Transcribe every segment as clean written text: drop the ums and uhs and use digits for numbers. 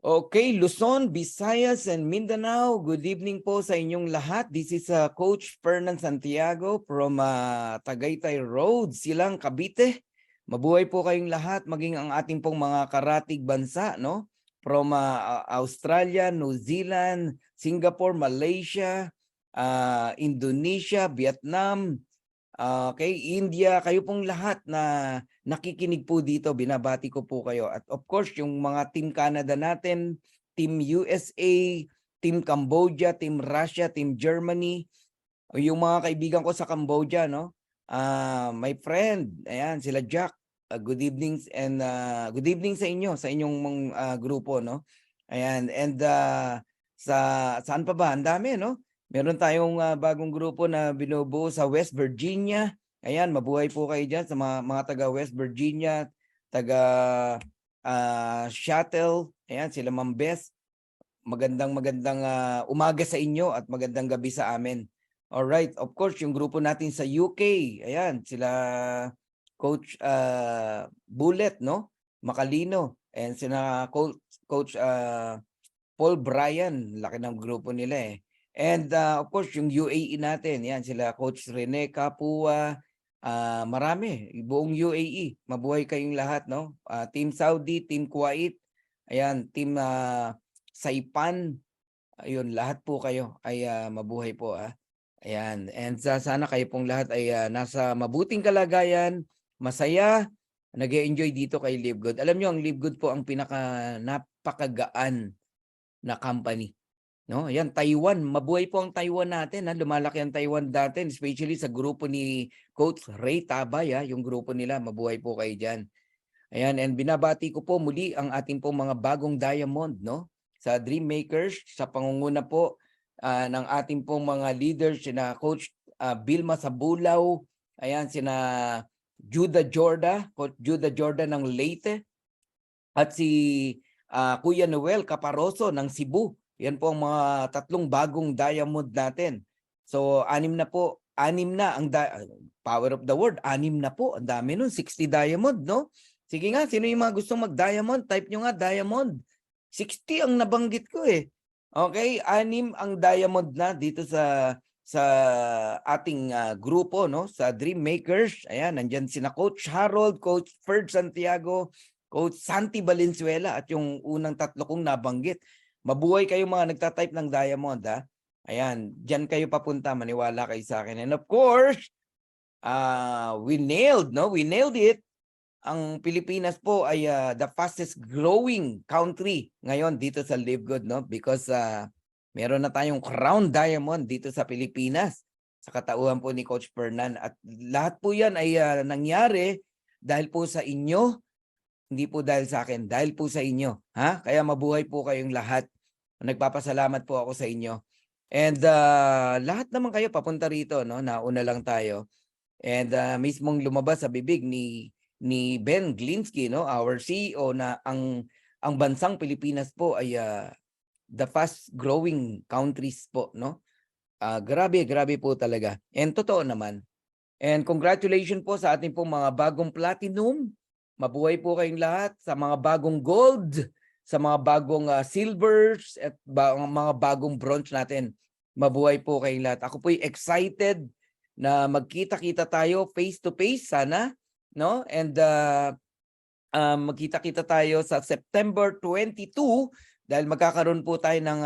Okay, Luzon, Visayas, and Mindanao. Good evening po sa inyong lahat. This is Coach Fernan Santiago from Tagaytay Road, Silang, Cavite. Mabuhay po kayong lahat, maging ang ating pong mga karatig bansa, no? From Australia, New Zealand, Singapore, Malaysia, Indonesia, Vietnam, okay, India, kayo pong lahat na nakikinig po dito, binabati ko po kayo. At of course, yung mga Team Canada natin, Team USA, Team Cambodia, Team Russia, Team Germany, yung mga kaibigan ko sa Cambodia, no? My friend, ayan, sila Jack. Good evening and good evening sa inyo, sa inyong grupo, no? Ayan, and saan pa ba? Ang dami, no? Meron tayong bagong grupo na binubuo sa West Virginia. Ayan, mabuhay po kayo dyan sa mga taga West Virginia, taga Shuttle. Ayan, sila Ma'am Bess. Magandang umaga sa inyo at magandang gabi sa amin. Alright, of course, yung grupo natin sa UK. Ayan, sila Coach Bullet, no? Macalino. And sila Coach Paul Bryan. Laki ng grupo nila eh. And of course, yung UAE natin, yan, sila Coach Rene Capua, marami, buong UAE. Mabuhay kayong lahat, no? Team Saudi, Team Kuwait, ayan, Team Saipan, ayun, lahat po kayo ay mabuhay po. Ayan, and sana kayo pong lahat ay nasa mabuting kalagayan, masaya, nag-e-enjoy dito kay Live Good. Alam nyo, ang Live Good po ang napakagaan na company. No, yan Taiwan, mabuhay po ang Taiwan natin, lumalaki ang Taiwan natin, especially sa grupo ni Coach Ray Tabay, yung grupo nila, mabuhay po kayo diyan. Ayan, and binabati ko po muli ang ating pong mga bagong diamond, no? Sa Dream Makers, sa pangunguna po ng ating pong mga leaders, sina Coach Vilma Sabulaw, ayan, sina Coach Judah Jordan ng Leyte, at si Kuya Noel Caparoso ng Cebu. Yan po ang mga tatlong bagong diamond natin. So, anim na ang power of the word, anim na po. Ang dami nun, 60 diamond, no? Sige nga, sino yung mga gustong mag-diamond? Type nyo nga, diamond. 60 ang nabanggit ko eh. Okay, anim ang diamond na dito sa ating grupo, no? Sa Dream Makers. Ayan, nandyan sina Coach Harold, Coach Ferd Santiago, Coach Santi Valenzuela at yung unang tatlo kong nabanggit. Mabuhay kayo mga nagtatype ng diamond, ha? Ayan, dyan kayo papunta, maniwala kayo sa akin. And of course, we nailed it. Ang Pilipinas po ay the fastest growing country ngayon dito sa Live Good, no? Because meron na tayong crown diamond dito sa Pilipinas sa katauhan po ni Coach Fernan. At lahat po yan ay nangyari dahil po sa inyo, hindi po dahil sa akin, dahil po sa inyo. Ha? Kaya mabuhay po kayong lahat. Nagpapasalamat po ako sa inyo. And lahat naman kayo papunta rito, no? Nauna lang tayo. And mismong lumabas sa bibig ni Ben Glinsky, no? Our CEO, na ang bansang Pilipinas po ay the fast growing countries po, no? Grabe po talaga. And totoo naman. And congratulations po sa ating pong mga bagong platinum. Mabuhay po kayong lahat sa mga bagong gold, sa mga bagong silvers at mga bagong bronze natin. Mabuhay po kayong lahat. Ako po'y excited na magkita-kita tayo face to face sana, no? And magkita-kita tayo sa September 22 dahil magkakaroon po tayo ng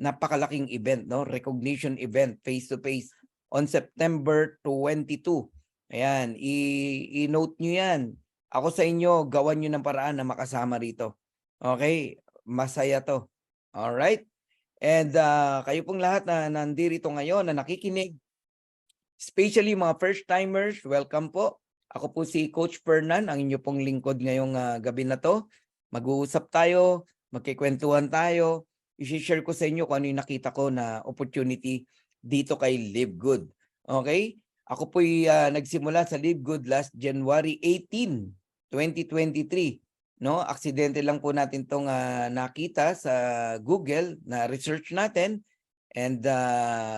napakalaking event, no? Recognition event face to face on September 22. Ayan, i-note nyo yan. Ako sa inyo, gawan nyo ng paraan na makasama rito. Okay? Masaya to. Alright? And kayo pong lahat na nandirito ngayon, na nakikinig, especially mga first-timers, welcome po. Ako po si Coach Fernan, ang inyo pong lingkod ngayong gabi na to. Mag-uusap tayo, magkikwentuhan tayo, i-share ko sa inyo kung ano yung nakita ko na opportunity dito kay Live Good. Okay? Ako po'y nagsimula sa Live Good last January 18, 2023. No, aksidente lang po natin tong nakita sa Google na research natin, and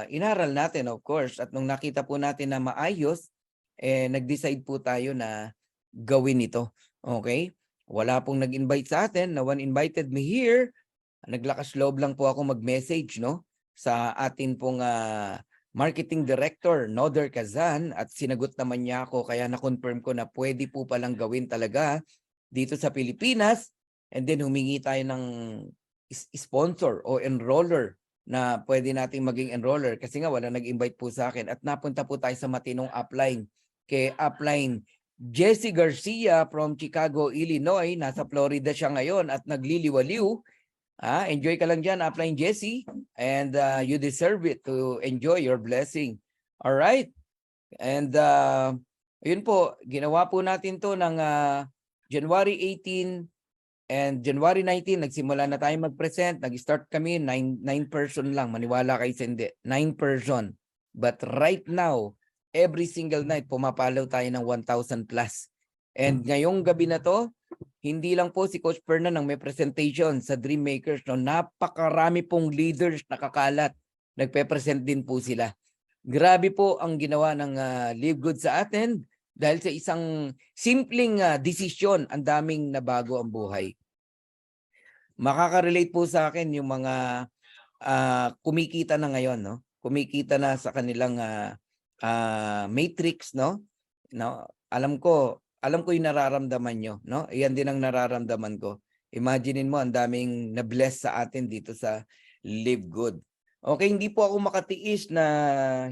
inaral natin, of course, at nung nakita po natin na maayos, nag-decide po tayo na gawin ito. Okay? Wala pong nag-invite sa atin. No one invited me here. Naglakas loob lang po ako mag-message, no, sa atin pong marketing director, Noder Kazan, at sinagot naman niya ako, kaya na-confirm ko na pwede po palang gawin talaga dito sa Pilipinas. And then humingi tayo ng sponsor o enroller na pwede nating maging enroller kasi nga wala nag-invite po sa akin, at napunta po tayo sa matinong upline kay upline Jesse Garcia from Chicago, Illinois. Nasa Florida siya ngayon at nagliliwaliw. Enjoy ka lang dyan, upline Jesse, and you deserve it to enjoy your blessing. All right? And yun po, ginawa po natin to ng January 18 and January 19, nagsimula na tayo mag-present. Nag-start kami, 9 person lang. Maniwala kayo sa hindi, 9 person. But right now, every single night, pumapalaw tayo ng 1,000 plus. And ngayong gabi na to, hindi lang po si Coach Fernan ang may presentation sa Dream Makers. No? Napakarami pong leaders nakakalat. Nagpe-present din po sila. Grabe po ang ginawa ng Live Good sa atin dahil sa isang simpleng desisyon, ang daming nabago ang buhay. Makaka-relate po sa akin yung mga kumikita na ngayon, no? Kumikita na sa kanilang matrix, no? Alam ko yung nararamdaman nyo, no? Iyan din ang nararamdaman ko. Imaginein mo, ang daming na-bless sa atin dito sa Live Good. Okay, hindi po ako makatiis na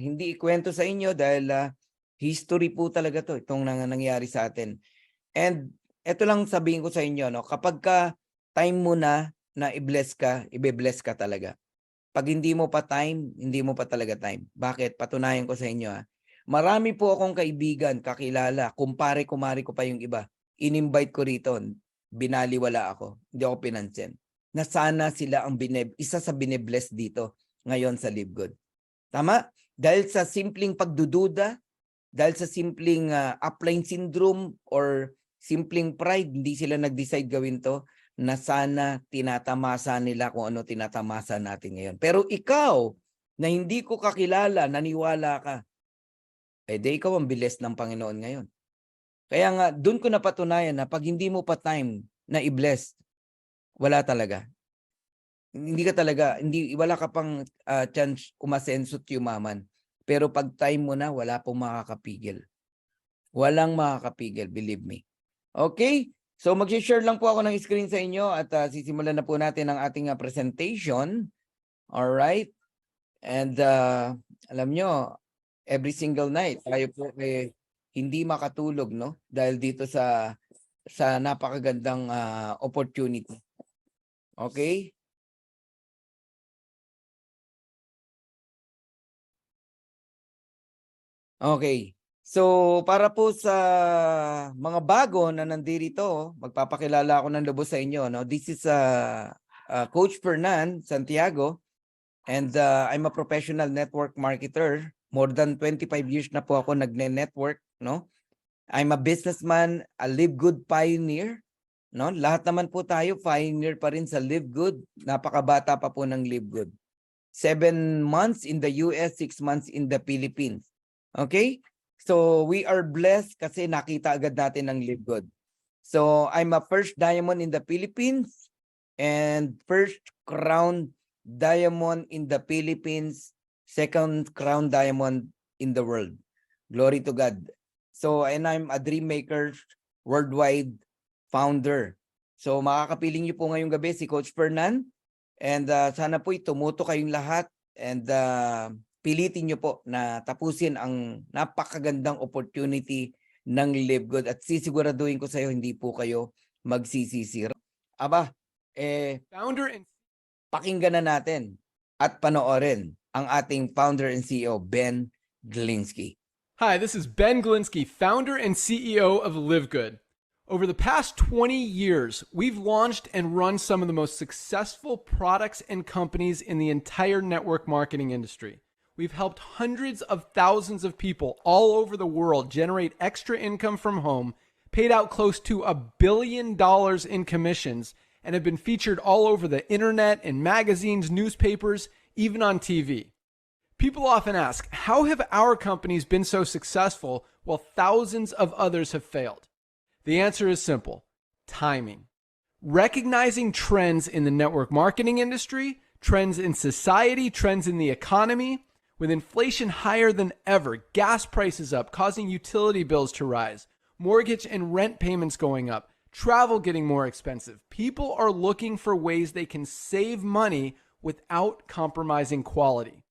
hindi ikwento sa inyo dahil history po talaga to, itong nangyari sa atin. And ito lang sabihin ko sa inyo, no? Kapag time mo na i-bless ka, i-bless ka talaga. Pag hindi mo pa time, hindi mo pa talaga time. Bakit? Patunayan ko sa inyo. Marami po akong kaibigan, kakilala, kumpare-kumari ko pa yung iba. In-invite ko rito, binaliwala ako, hindi ako pinansin. Na sana sila ang isa sa bine-bless dito ngayon sa Live Good. Tama? Dahil sa simpleng pagdududa, dahil sa simpleng upline syndrome or simpleng pride, hindi sila nag-decide gawin to, na sana tinatamasa nila kung ano tinatamasa natin ngayon. Pero ikaw, na hindi ko kakilala, naniwala ka, di ikaw ang bilis ng Panginoon ngayon. Kaya nga, doon ko napatunayan na pag hindi mo pa time na i-bless, wala talaga. Wala ka pang chance umasenso at yumaman. Pero pag time mo na, wala pong makakapigil. Walang makakapigil, believe me. Okay? So mag-share lang po ako ng screen sa inyo at sisimulan na po natin ang ating presentation. All right? And alam nyo, every single night tayo po hindi makatulog, no? Dahil dito sa napakagandang opportunity. Okay? Okay. So, para po sa mga bago na nandito, magpapakilala ako ng lubos sa inyo. No? This is Coach Fernan Santiago, and I'm a professional network marketer. More than 25 years na po ako nagne-network. No? I'm a businessman, a Live Good pioneer. No? Lahat naman po tayo, pioneer pa rin sa Live Good. Napakabata pa po ng Live Good. 7 months in the US, 6 months in the Philippines. Okay? So we are blessed kasi nakita agad natin ng Live Good. So I'm a first diamond in the Philippines and first crown diamond in the Philippines, second crown diamond in the world. Glory to God. So and I'm a Dream Makers worldwide founder. So makakapiling niyo po ngayong gabi si Coach Fernan, and sana po tumuto kayong lahat, and pilitin nyo po na tapusin ang napakagandang opportunity ng Live Good, at sisiguraduhin ko sa iyo hindi po kayo magsisisi. Pakinggan na natin at panoorin ang ating founder and CEO, Ben Glinsky. Hi, this is Ben Glinsky, founder and CEO of Live Good. Over the past 20 years, we've launched and run some of the most successful products and companies in the entire network marketing industry. We've helped hundreds of thousands of people all over the world generate extra income from home, paid out close to $1 billion in commissions, and have been featured all over the internet, in magazines, newspapers, even on TV. People often ask, how have our companies been so successful while thousands of others have failed? The answer is simple. timing. Recognizing trends in the network marketing industry, trends in society, trends in the economy, with inflation higher than ever, gas prices up, causing utility bills to rise, mortgage and rent payments going up, travel getting more expensive. People are looking for ways they can save money without compromising quality.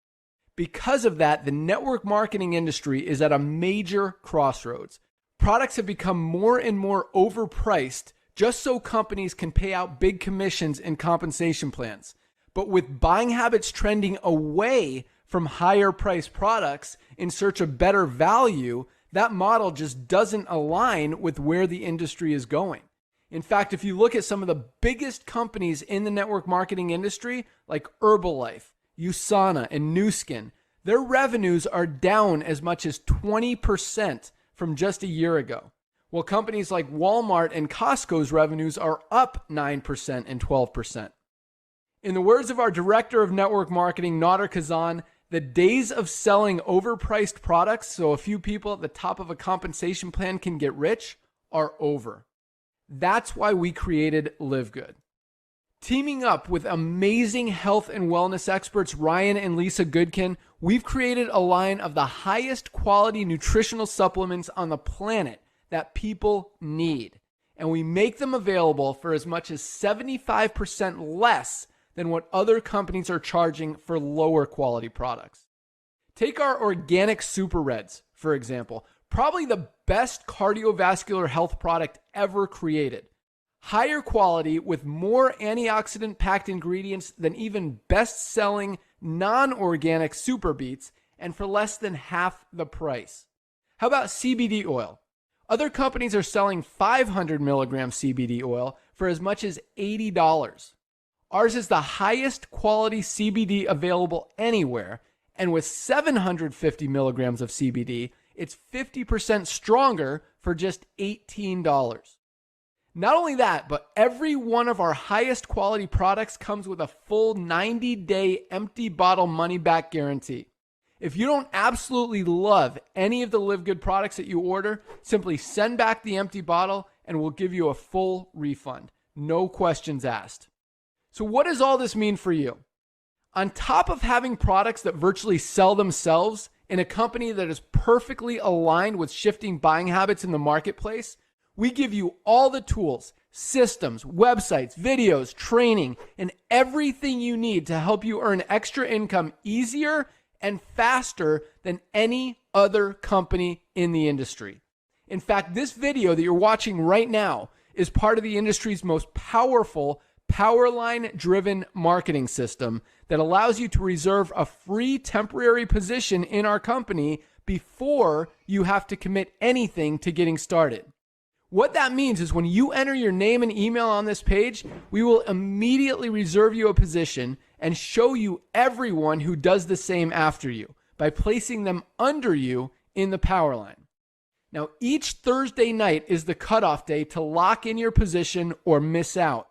Because of that, the network marketing industry is at a major crossroads. Products have become more and more overpriced just so companies can pay out big commissions and compensation plans. But with buying habits trending away from higher priced products in search of better value, that model just doesn't align with where the industry is going. In fact, if you look at some of the biggest companies in the network marketing industry, like Herbalife, USANA, and Nu Skin, their revenues are down as much as 20% from just a year ago. While companies like Walmart and Costco's revenues are up 9% and 12%. In the words of our director of network marketing, Nader Kazan, the days of selling overpriced products so a few people at the top of a compensation plan can get rich are over. That's why we created Live Good. Teaming up with amazing health and wellness experts Ryan and Lisa Goodkin, we've created a line of the highest quality nutritional supplements on the planet that people need. And we make them available for as much as 75% less than what other companies are charging for lower quality products. Take our organic Super Reds, for example, probably the best cardiovascular health product ever created. Higher quality with more antioxidant-packed ingredients than even best-selling non-organic Super Beets, and for less than half the price. How about CBD oil? Other companies are selling 500 milligram CBD oil for as much as $80. Ours is the highest quality CBD available anywhere, and with 750 milligrams of CBD, it's 50% stronger for just $18. Not only that, but every one of our highest quality products comes with a full 90-day empty bottle money-back guarantee. If you don't absolutely love any of the Live Good products that you order, simply send back the empty bottle and we'll give you a full refund. No questions asked. So what does all this mean for you? On top of having products that virtually sell themselves in a company that is perfectly aligned with shifting buying habits in the marketplace, we give you all the tools, systems, websites, videos, training, and everything you need to help you earn extra income easier and faster than any other company in the industry. In fact, this video that you're watching right now is part of the industry's most powerful Powerline-driven marketing system that allows you to reserve a free temporary position in our company before you have to commit anything to getting started. What that means is when you enter your name and email on this page, we will immediately reserve you a position and show you everyone who does the same after you by placing them under you in the Powerline. Now, each Thursday night is the cutoff day to lock in your position or miss out.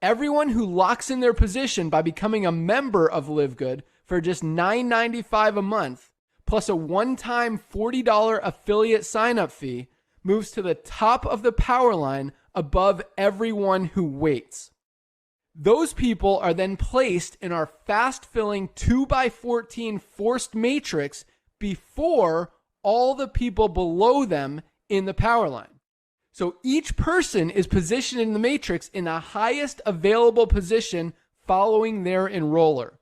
Everyone who locks in their position by becoming a member of Live Good for just $9.95 a month, plus a one-time $40 affiliate sign-up fee, moves to the top of the Powerline above everyone who waits. Those people are then placed in our fast-filling 2x14 forced matrix before all the people below them in the Powerline. So each person is positioned in the matrix in the highest available position following their enroller.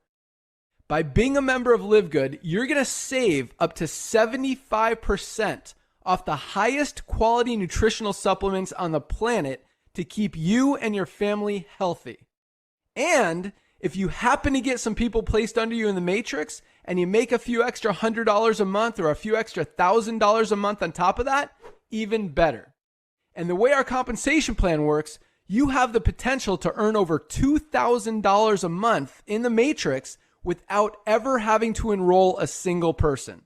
By being a member of Live Good, you're going to save up to 75% off the highest quality nutritional supplements on the planet to keep you and your family healthy. And if you happen to get some people placed under you in the matrix and you make a few extra $100 a month or a few extra $1,000 a month on top of that, even better. And the way our compensation plan works, you have the potential to earn over $2,000 a month in the matrix without ever having to enroll a single person.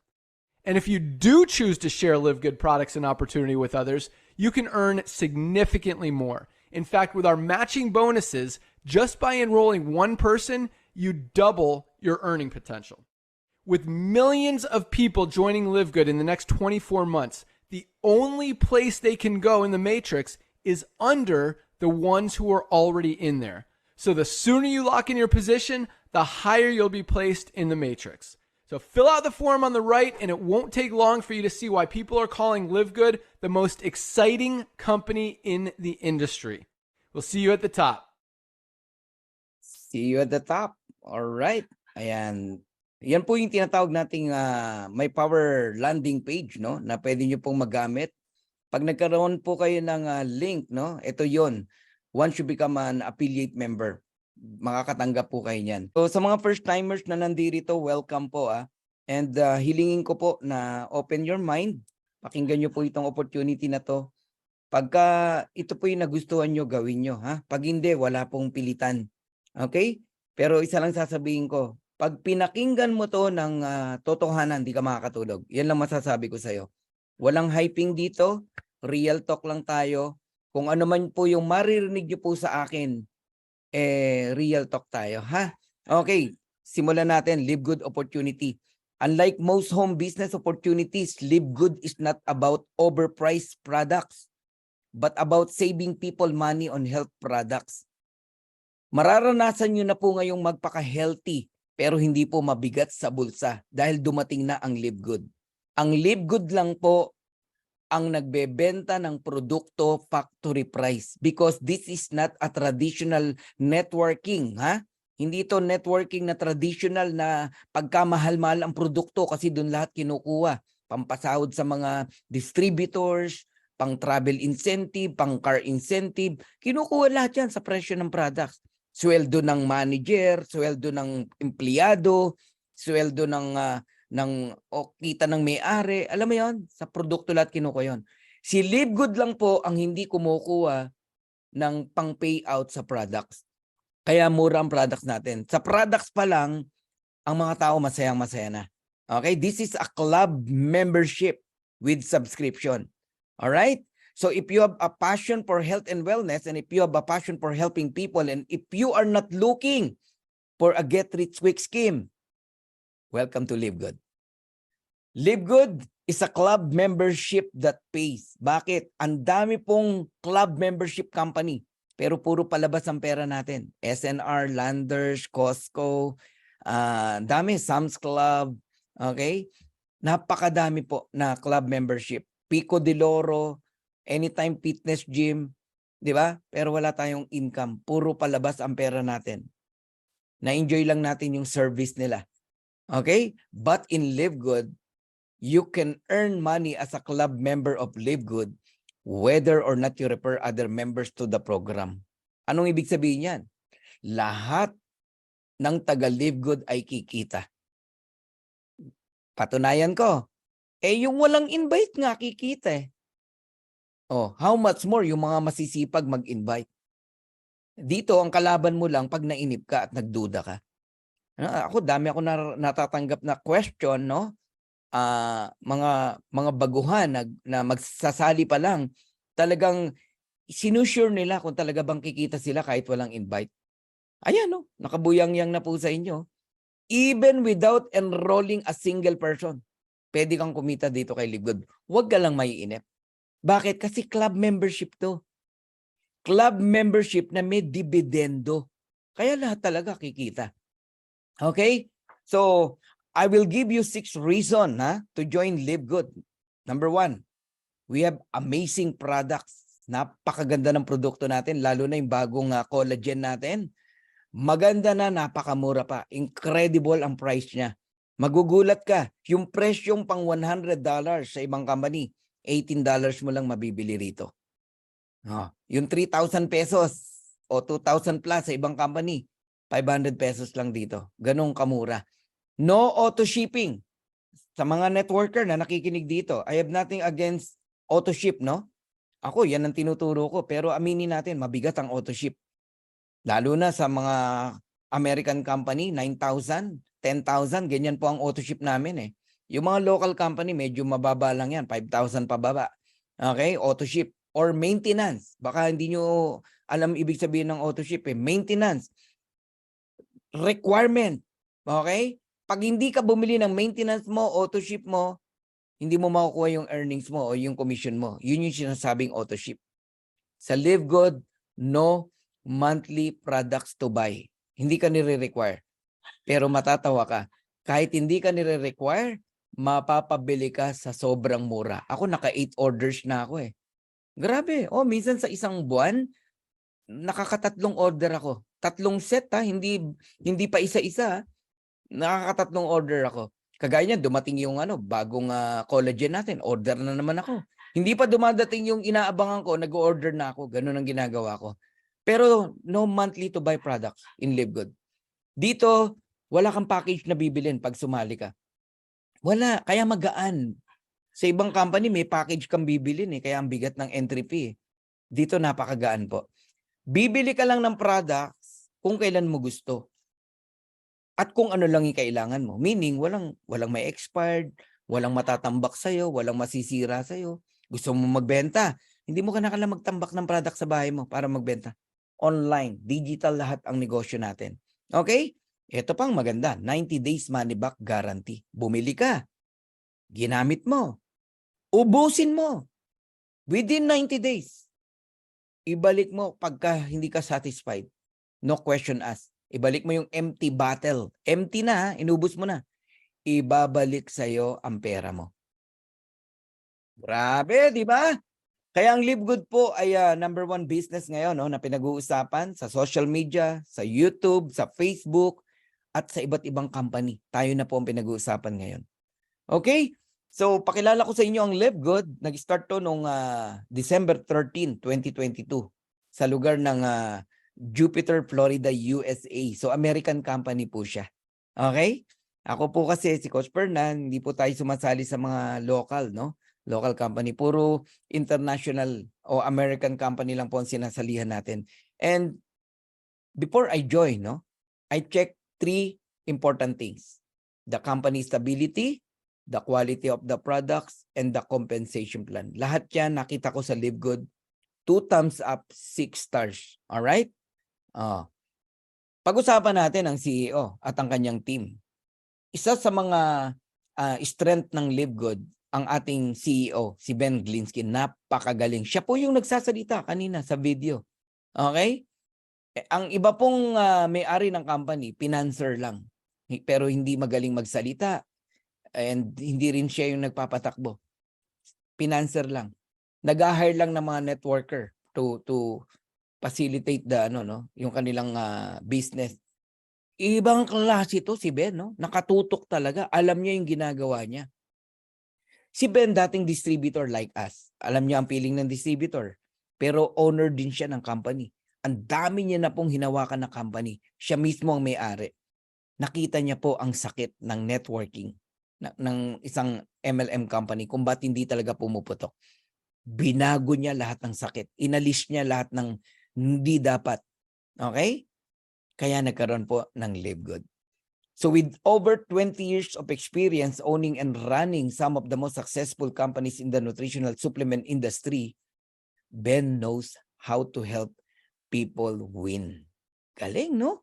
And if you do choose to share Live Good products and opportunity with others, you can earn significantly more. In fact, with our matching bonuses, just by enrolling one person, you double your earning potential. With millions of people joining Live Good in the next 24 months, the only place they can go in the matrix is under the ones who are already in there. So the sooner you lock in your position, the higher you'll be placed in the matrix. So fill out the form on the right, and it won't take long for you to see why people are calling Live Good the most exciting company in the industry. We'll see you at the top. See you at the top. All right. Ayan. Yan po yung tinatawag nating may power landing page, no, na pwede nyo pong magamit. Pag nagkaroon po kayo ng link, no, ito yon. Once you become an affiliate member, makakatanggap po kayo niyan. So sa mga first timers na nandito, welcome po And hilingin ko po na open your mind. Pakinggan nyo po itong opportunity na to. Pagka ito po yung nagustuhan nyo, gawin nyo. Pag hindi, wala pong pilitan. Okay? Pero isa lang sasabihin ko, pag pinakinggan mo to ng totohanan, di ka makakatulog. Yan lang masasabi ko sa'yo. Walang hyping dito. Real talk lang tayo. Kung ano man po yung maririnig nyo po sa akin, real talk tayo. Okay, simulan natin. Live Good opportunity. Unlike most home business opportunities, Live Good is not about overpriced products, but about saving people money on health products. Mararanasan nyo na po ngayong magpaka-healthy, pero hindi po mabigat sa bulsa dahil dumating na ang Live Good. Ang Live Good lang po ang nagbebenta ng produkto factory price because this is not a traditional networking, Hindi ito networking na traditional na pagkamahal-mahal ang produkto kasi doon lahat kinukuha. Pampasahod sa mga distributors, pang travel incentive, pang car incentive, kinukuha lahat yan sa presyo ng products. Sweldo ng manager, sweldo ng empleyado, sweldo ng kita ng may-ari. Alam mo yon, sa produkto lahat kinukuha yon. Si Live Good lang po ang hindi kumukuha ng pang payout sa products. Kaya mura ang products natin. Sa products pa lang, ang mga tao masayang-masaya na. Okay? This is a club membership with subscription. All right? So if you have a passion for health and wellness, and if you have a passion for helping people, and if you are not looking for a get-rich-quick scheme, welcome to Live Good. Live Good is a club membership that pays. Bakit? Ang dami pong club membership company, pero puro palabas ang pera natin. SNR, Landers, Costco, dami, Sam's Club, okay? Napakadami po na club membership. Pico de Loro, Anytime Fitness Gym, di ba? Pero wala tayong income. Puro palabas ang pera natin. Na-enjoy lang natin yung service nila. Okay? But in Live Good, you can earn money as a club member of Live Good whether or not you refer other members to the program. Anong ibig sabihin yan? Lahat ng taga-Live Good ay kikita. Patunayan ko, yung walang invite nga kikita how much more yung mga masisipag mag-invite? Dito, ang kalaban mo lang pag nainip ka at nagduda ka. Ako, dami ako natatanggap na question, no? Mga baguhan na magsasali pa lang, talagang sinusure nila kung talaga bang kikita sila kahit walang invite. Ayan, no? Nakabuyang-yang na po sa inyo. Even without enrolling a single person, pwede kang kumita dito kay Live Good. Huwag ka lang maiinip. Bakit? Kasi club membership to. Club membership na may dividendo. Kaya lahat talaga kikita. Okay? So, I will give you 6 reasons to join Live Good. Number 1, we have amazing products. Napakaganda ng produkto natin, lalo na yung bagong collagen natin. Maganda na, napakamura pa. Incredible ang price niya. Magugulat ka, yung presyong pang $100 sa ibang company, $18 mo lang mabibili rito. Yung 3,000 pesos o 2,000 plus sa ibang company, 500 pesos lang dito. Ganong kamura. No auto shipping. Sa mga networker na nakikinig dito, I have nothing against auto ship, no? Ako, yan ang tinuturo ko. Pero aminin natin, mabigat ang auto ship. Lalo na sa mga American company, 9,000, 10,000, ganyan po ang auto ship namin Yung mga local company, medyo mababa lang yan, 5,000 pababa. Okay? Auto ship or maintenance. Baka hindi nyo alam ibig sabihin ng auto ship Maintenance. Requirement. Okay? Pag hindi ka bumili ng maintenance mo, auto ship mo, hindi mo makukuha yung earnings mo o yung commission mo. Yun yung sinasabing auto ship. Sa Live Good, no monthly products to buy. Hindi ka nire-require. Pero matatawa ka. Kahit hindi ka nire-require, mapapabili ka sa sobrang mura. Ako naka 8 orders na ako eh. Grabe. Oh, minsan sa isang buwan, nakakatatlong order ako. 3 set ha, hindi pa isa-isa. Nakakatatlong order ako. Kagaya niyan, dumating yung bagong collagen natin. Order na naman ako. Hindi pa dumadating yung inaabangan ko, nag-order na ako. Ganun ang ginagawa ko. Pero no monthly to buy products in Live Good. Dito, wala kang package na bibilin pag sumali ka. Wala, kaya magaan. Sa ibang company, may package kang bibilin eh, kaya ang bigat ng entry fee. Dito, napakagaan po. Bibili ka lang ng products kung kailan mo gusto. At kung ano lang yung kailangan mo. Meaning, walang may expired, walang matatambak sa'yo, walang masisira sa'yo. Gusto mo magbenta, hindi mo kailangan magtambak ng product sa bahay mo para magbenta. Online, digital lahat ang negosyo natin. Okay? Ito pang maganda, 90 days money back guarantee. Bumili ka, ginamit mo, ubusin mo. Within 90 days, ibalik mo pagka hindi ka satisfied. No question asked. Ibalik mo yung empty bottle. Empty na, inubos mo na. Ibabalik sa'yo ang pera mo. Grabe, di ba? Kaya ang Live Good po ay number 1 business ngayon na pinag-uusapan sa social media, sa YouTube, sa Facebook, at sa iba't ibang company. Tayo na po ang pinag-uusapan ngayon. Okay? So, pakilala ko sa inyo ang Live Good. Nag-start to noong December 13, 2022 sa lugar ng Jupiter, Florida, USA. So, American company po siya. Okay? Ako po kasi si Coach Fernan, hindi po tayo sumasali sa mga local, no? Local company. Puro international o American company lang po ang sinasalihan natin. And before I join, no? I check 3 important things. The company stability, the quality of the products, and the compensation plan. Lahat yan nakita ko sa Live Good. 2 thumbs up, 6 stars. Alright? Pag-usapan natin ang CEO at ang kanyang team. Isa sa mga strength ng Live Good, ang ating CEO, si Ben Glinsky, napakagaling. Siya po yung nagsasalita kanina sa video. Okay? Ang iba pong may-ari ng company, financer lang. Pero hindi magaling magsalita. And hindi rin siya yung nagpapatakbo. Financer lang. Nag-hire lang ng mga networker to facilitate the yung kanilang business. Ibang klase ito si Ben, no? Nakatutok talaga. Alam niya yung ginagawa niya. Si Ben dating distributor like us. Alam niya ang feeling ng distributor. Pero owner din siya ng company. Ang dami niya na pong hinawakan na company. Siya mismo ang may-ari. Nakita niya po ang sakit ng networking ng isang MLM company kung ba't hindi talaga pumuputok. Binago niya lahat ng sakit. Inalis niya lahat ng hindi dapat. Okay? Kaya nagkaroon po ng Live Good. So with over 20 years of experience owning and running some of the most successful companies in the nutritional supplement industry, Ben knows how to help people win. Galing, no?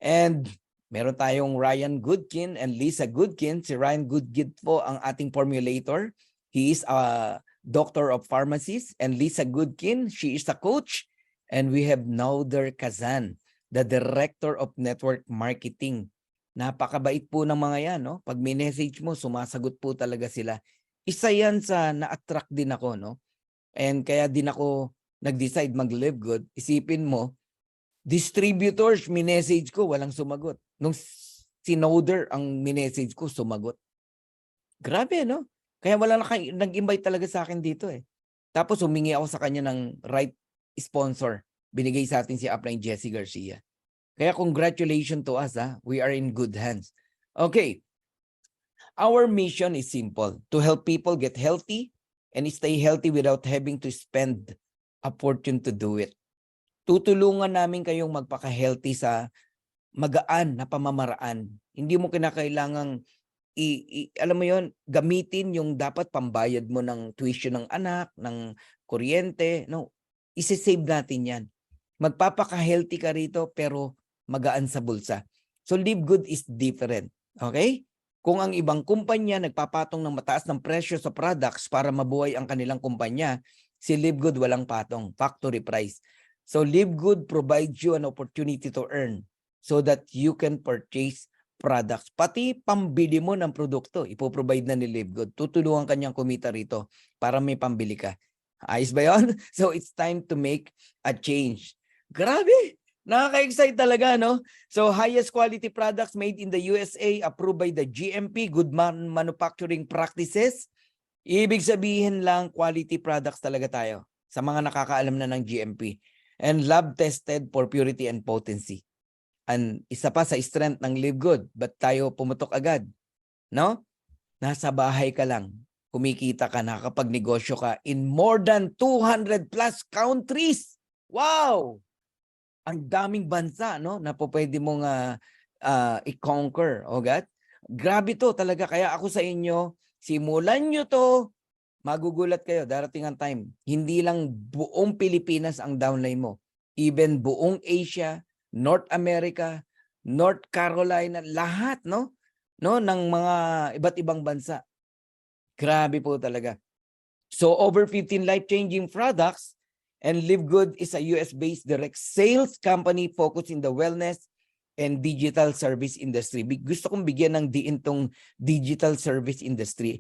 And meron tayong Ryan Goodkin and Lisa Goodkin. Si Ryan Goodkin po ang ating formulator. He is a doctor of pharmacies. And Lisa Goodkin, she is a coach. And we have Nauder Kazan, the director of network marketing. Napakabait po ng mga yan, no? Pag may message mo, sumasagot po talaga sila. Isa yan sa na-attract din ako, no? And kaya din ako nag-decide mag-Live Good. Isipin mo, distributors, minessage ko, walang sumagot. Nung si Nauder ang minessage ko, sumagot. Grabe, no? Kaya wala nag-invite talaga sa akin dito eh. Tapos humingi ako sa kanya ng right sponsor. Binigay sa atin si Upline Jesse Garcia. Kaya congratulations to us, ha? We are in good hands. Okay. Our mission is simple. To help people get healthy and stay healthy without having to spend a fortune to do it. Tutulungan namin kayong magpaka-healthy sa magaan na pamamaraan. Hindi mo kinakailangang alam mo yon, gamitin yung dapat pambayad mo ng tuition ng anak, ng kuryente. No, isi-save natin yan. Magpapaka-healthy ka rito pero magaan sa bulsa. So Live Good is different. Okay? Kung ang ibang kumpanya nagpapatong ng mataas ng presyo sa products para mabuhay ang kanilang kumpanya, Si Live Good walang patong, factory price. So Live Good provides you an opportunity to earn so that you can purchase products. Pati pambili mo ng produkto, ipoprovide na ni Live Good. Tutulungan kanyang kumita rito para may pambili ka. Ayos ba yun? So it's time to make a change. Grabe! Nakaka-excite talaga, no? So highest quality products made in the USA, approved by the GMP, Good Manufacturing Practices. Ibig sabihin lang, quality products talaga tayo sa mga nakakaalam na ng GMP. And lab tested for purity and potency. And isa pa sa strength ng Live Good, ba't tayo pumutok agad? No? Nasa bahay ka lang, kumikita ka, nakakapagnegosyo ka in more than 200 plus countries. Wow! Ang daming bansa, no, na po pwede mong i-conquer. Okay? Grabe to talaga. Kaya ako sa inyo, simulan nyo to, magugulat kayo, darating ang time. Hindi lang buong Pilipinas ang downline mo. Even buong Asia, North America, North Carolina, lahat, no? No, ng mga iba't ibang bansa. Grabe po talaga. So over 15 life-changing products, and Live Good is a US-based direct sales company focused in the wellness and digital service industry. Gusto kong bigyan ng diin tong digital service industry.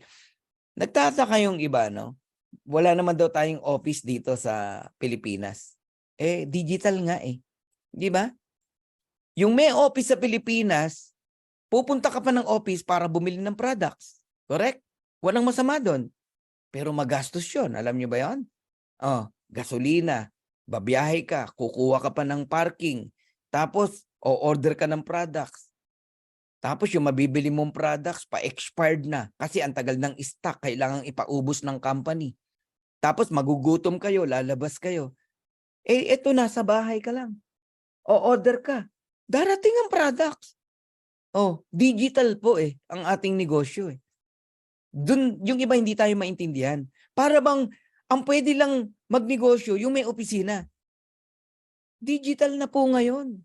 Nagtataka yung iba, no? Wala naman daw tayong office dito sa Pilipinas. Digital nga eh. Di ba? Yung may office sa Pilipinas, pupunta ka pa ng office para bumili ng products. Correct? Walang masama doon. Pero magastos yun. Alam nyo ba yun? Gasolina, babiyahe ka, kukuha ka pa ng parking, tapos o-order ka ng products. Tapos yung mabibili mong products, pa-expired na kasi ang tagal ng stock, kailangang ipaubos ng company. Tapos magugutom kayo, lalabas kayo. Eto nasa bahay ka lang. O-order ka. Darating ang products. Digital po ang ating negosyo Dun, yung iba hindi tayo maintindihan. Para bang ang pwede lang magnegosyo yung may opisina. Digital na po ngayon.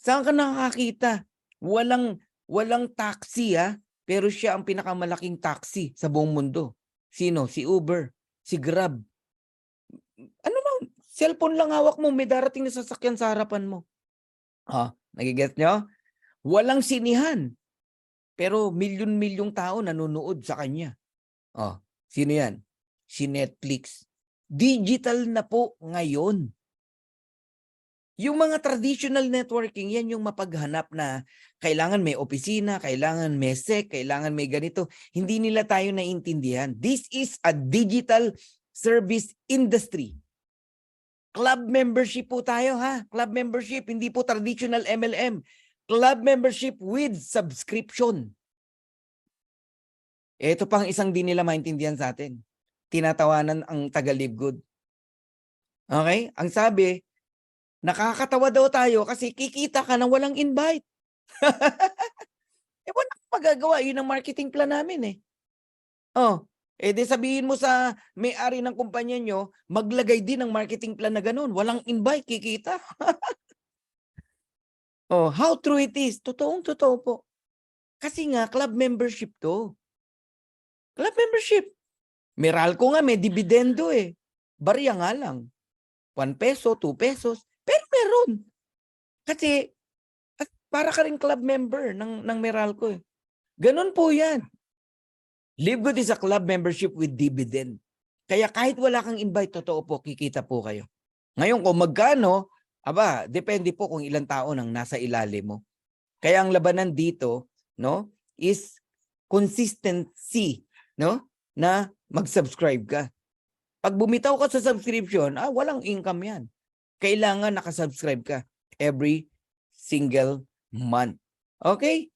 Saan ka nakakita? Walang taxi pero siya ang pinakamalaking taxi sa buong mundo. Sino? Si Uber, si Grab. Ano lang, cellphone lang hawak mo, may darating na sasakyan sa harapan mo. Nagigets nyo? Walang sinihan. Pero milyon-milyong tao nanonood sa kanya. Sino yan? Si Netflix. Digital na po ngayon. Yung mga traditional networking, yan yung mapaghanap na kailangan may opisina, kailangan may SEC, kailangan may ganito. Hindi nila tayo naiintindihan. This is a digital service industry. Club membership po tayo Club membership, hindi po traditional MLM. Club membership with subscription. Ito pang isang di nila maintindihan sa atin. Tinatawanan ang taga-Live Good. Okay? Ang sabi, nakakatawa daw tayo kasi kikita ka nang walang invite. Wala kang magagawa. Yun ang marketing plan namin di sabihin mo sa may-ari ng kumpanya nyo, maglagay din ng marketing plan na ganun. Walang invite, kikita. How true it is? Totoong-totoo po. Kasi nga, club membership to. Club membership. Meralco nga may dividendo Barya nga lang. 1 peso, 2 pesos. Pero meron. Kasi para ka rin club member ng Meralco Ganun po yan. Live Good is a club membership with dividend. Kaya kahit wala kang invite, totoo po, kikita po kayo. Ngayon kung magkano, depende po kung ilang tao nang nasa ilalim mo. Kaya ang labanan dito, no, is consistency, no, na mag-subscribe ka. Pag bumitaw ka sa subscription, walang income yan. Kailangan nakasubscribe ka every single month. Okay?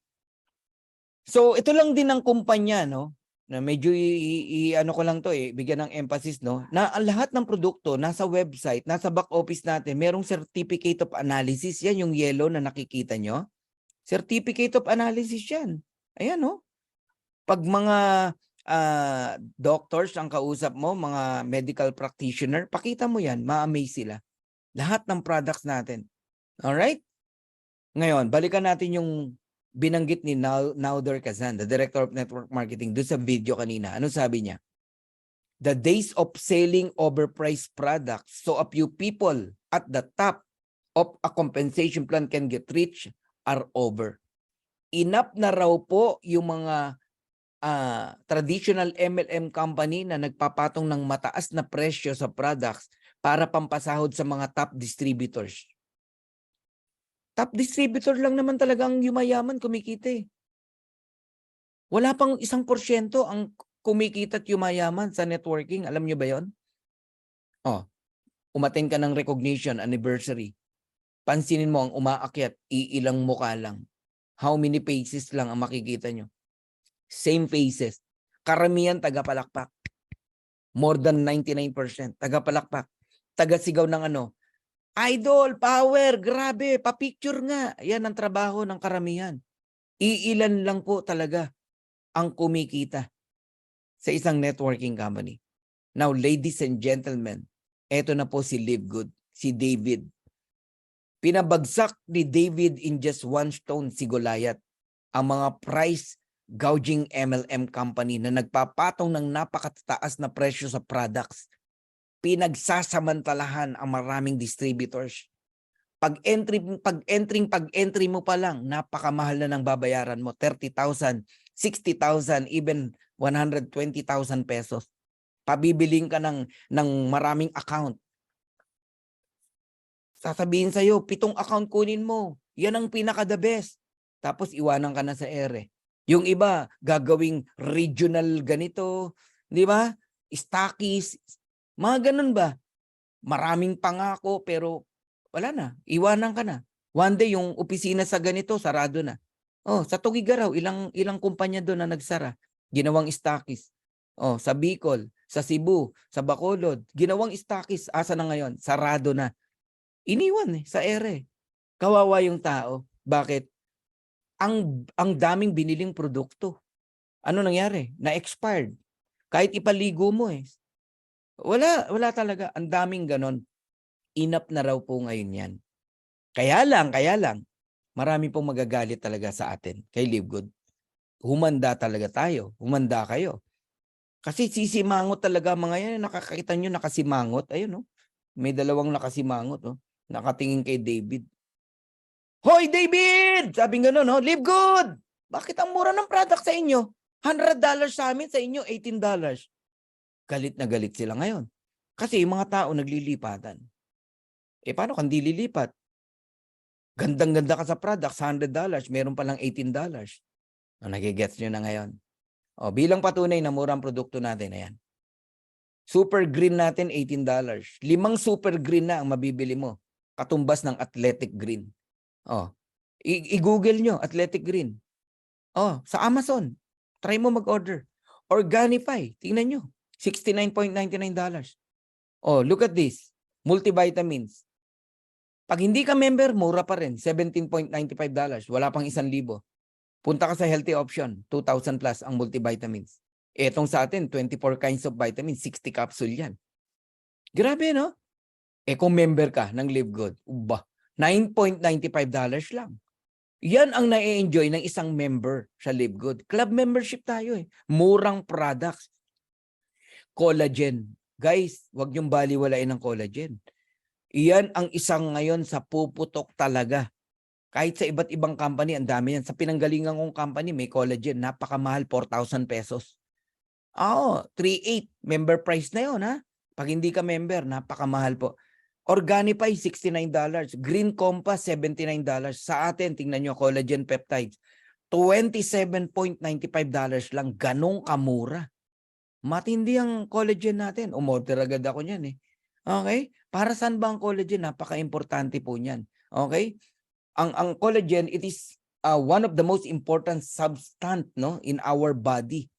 So, ito lang din ang kumpanya, no, na medyo ano ko lang to bigyan ng emphasis, no, na ang lahat ng produkto nasa website, nasa back office natin, merong certificate of analysis. Yan yung yellow na nakikita nyo. Certificate of analysis yan. Ayan, no. Pag mga doctors ang kausap mo, mga medical practitioner, pakita mo yan, ma-amaze sila. Lahat ng products natin. Alright? Ngayon, balikan natin yung binanggit ni Naudar Kazan, the Director of Network Marketing, doon sa video kanina. Ano sabi niya? the days of selling overpriced products so a few people at the top of a compensation plan can get rich are over. Enough na raw po yung mga traditional MLM company na nagpapatong ng mataas na presyo sa products para pampasahod sa mga top distributors. Top distributor lang naman talaga ang yumayaman, kumikita eh. Wala pang 1% ang kumikita at yumayaman sa networking. Alam nyo ba yon? Umattend ka ng recognition anniversary. Pansinin mo ang umaakyat, iilang mukha lang. How many faces lang ang makikita nyo? Same faces. Karamihan tagapalakpak. More than 99% tagapalakpak. Tagasigaw ng ano, idol, power, grabe, pa-picture nga. Yan ang trabaho ng karamihan. Iilan lang po talaga ang kumikita sa isang networking company. Now, ladies and gentlemen, eto na po si Live Good, si David. Pinabagsak ni David in just one stone si Goliath ang mga price gouging MLM company na nagpapatong ng napakataas na presyo sa products. Pinagsasamantalahan ang maraming distributors. Pag-entry mo pa lang, napakamahal na ng babayaran mo. 30,000, 60,000, even 120,000 pesos. Pabibiling ka ng maraming account. Sasabihin sa'yo, 7 account kunin mo. Yan ang pinaka-the best. Tapos iwanan ka na sa ere. Yung iba, gagawing regional ganito. Di ba? Stockies. Mga ganun ba? Maraming pangako pero wala na. Iwanan ka na. One day, yung opisina sa ganito, sarado na. Sa Tugigaraw, ilang kumpanya doon na nagsara. Ginawang stockies. Sa Bicol, sa Cebu, sa Bacolod, ginawang stockies. Asa na ngayon? Sarado na. Iniwan sa ere. Kawawa yung tao. Bakit? Ang daming biniling produkto. Ano nangyari? Na-expired. Kahit ipaligo mo eh. Wala talaga. Ang daming ganon. Enough na raw po ngayon yan. Kaya lang, marami pong magagalit talaga sa atin kay Live Good. Humanda talaga tayo. Humanda kayo. Kasi sisimangot talaga mga yan. Nakakita nyo nakasimangot. Ayun, no? May dalawang nakasimangot. No? Nakatingin kay David. Hoy, David! Sabi nga no, Live Good! Bakit ang mura ng product sa inyo? $100 sa amin, sa inyo $18. Galit na galit sila ngayon. Kasi yung mga tao naglilipatan. Paano kung di lilipat? Gandang-ganda ka sa products, $100, meron palang $18. Nagigets nyo na ngayon. Bilang patunay na murang produkto natin, ayan. Super green natin, $18. 5 super green na ang mabibili mo. Katumbas ng athletic green. I-google nyo, athletic green. Sa Amazon, try mo mag-order. Organifi, tingnan nyo, $69.99. Look at this, multivitamins. Pag hindi ka member, mura pa rin, $17.95. Wala pang 1,000. Punta ka sa healthy option, 2,000 plus ang multivitamins. Etong sa atin, 24 kinds of vitamins, 60 capsule yan. Grabe, no? Kung member ka ng Live Good, $9.95 lang. Yan ang na-enjoy ng isang member sa Live Good. Club membership tayo eh. Murang products. Collagen. Guys, wag niyong baliwalain ng collagen. Iyan ang isang ngayon sa puputok talaga. Kahit sa iba't ibang company, ang dami yan. Sa pinanggalingan kong company, may collagen. Napakamahal, 4,000 pesos. 3,800. Member price na yun, ha? Pag hindi ka member, napakamahal po. Organifi, $69. Green Compass, $79. Sa atin, tingnan nyo, collagen peptides, $27.95 lang. Ganong kamura. Matindi ang collagen natin. Umorder agad ako niyan eh. Okay? Para saan ba ang collagen? Napaka-importante po niyan. Okay? Ang collagen, it is one of the most important substance, no, in our body.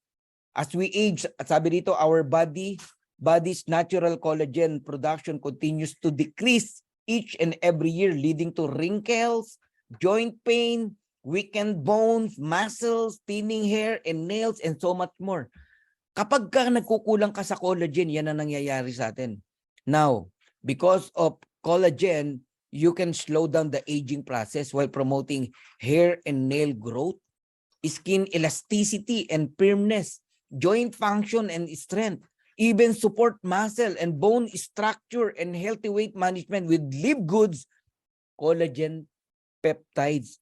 As we age, sabi dito, our body's natural collagen production continues to decrease each and every year, leading to wrinkles, joint pain, weakened bones, muscles, thinning hair, and nails, and so much more. Kapag ka nagkukulang ka sa collagen, yan ang nangyayari sa atin. Now, because of collagen, you can slow down the aging process while promoting hair and nail growth, skin elasticity and firmness, joint function and strength. even support muscle and bone structure and healthy weight management with Live Goods collagen peptides.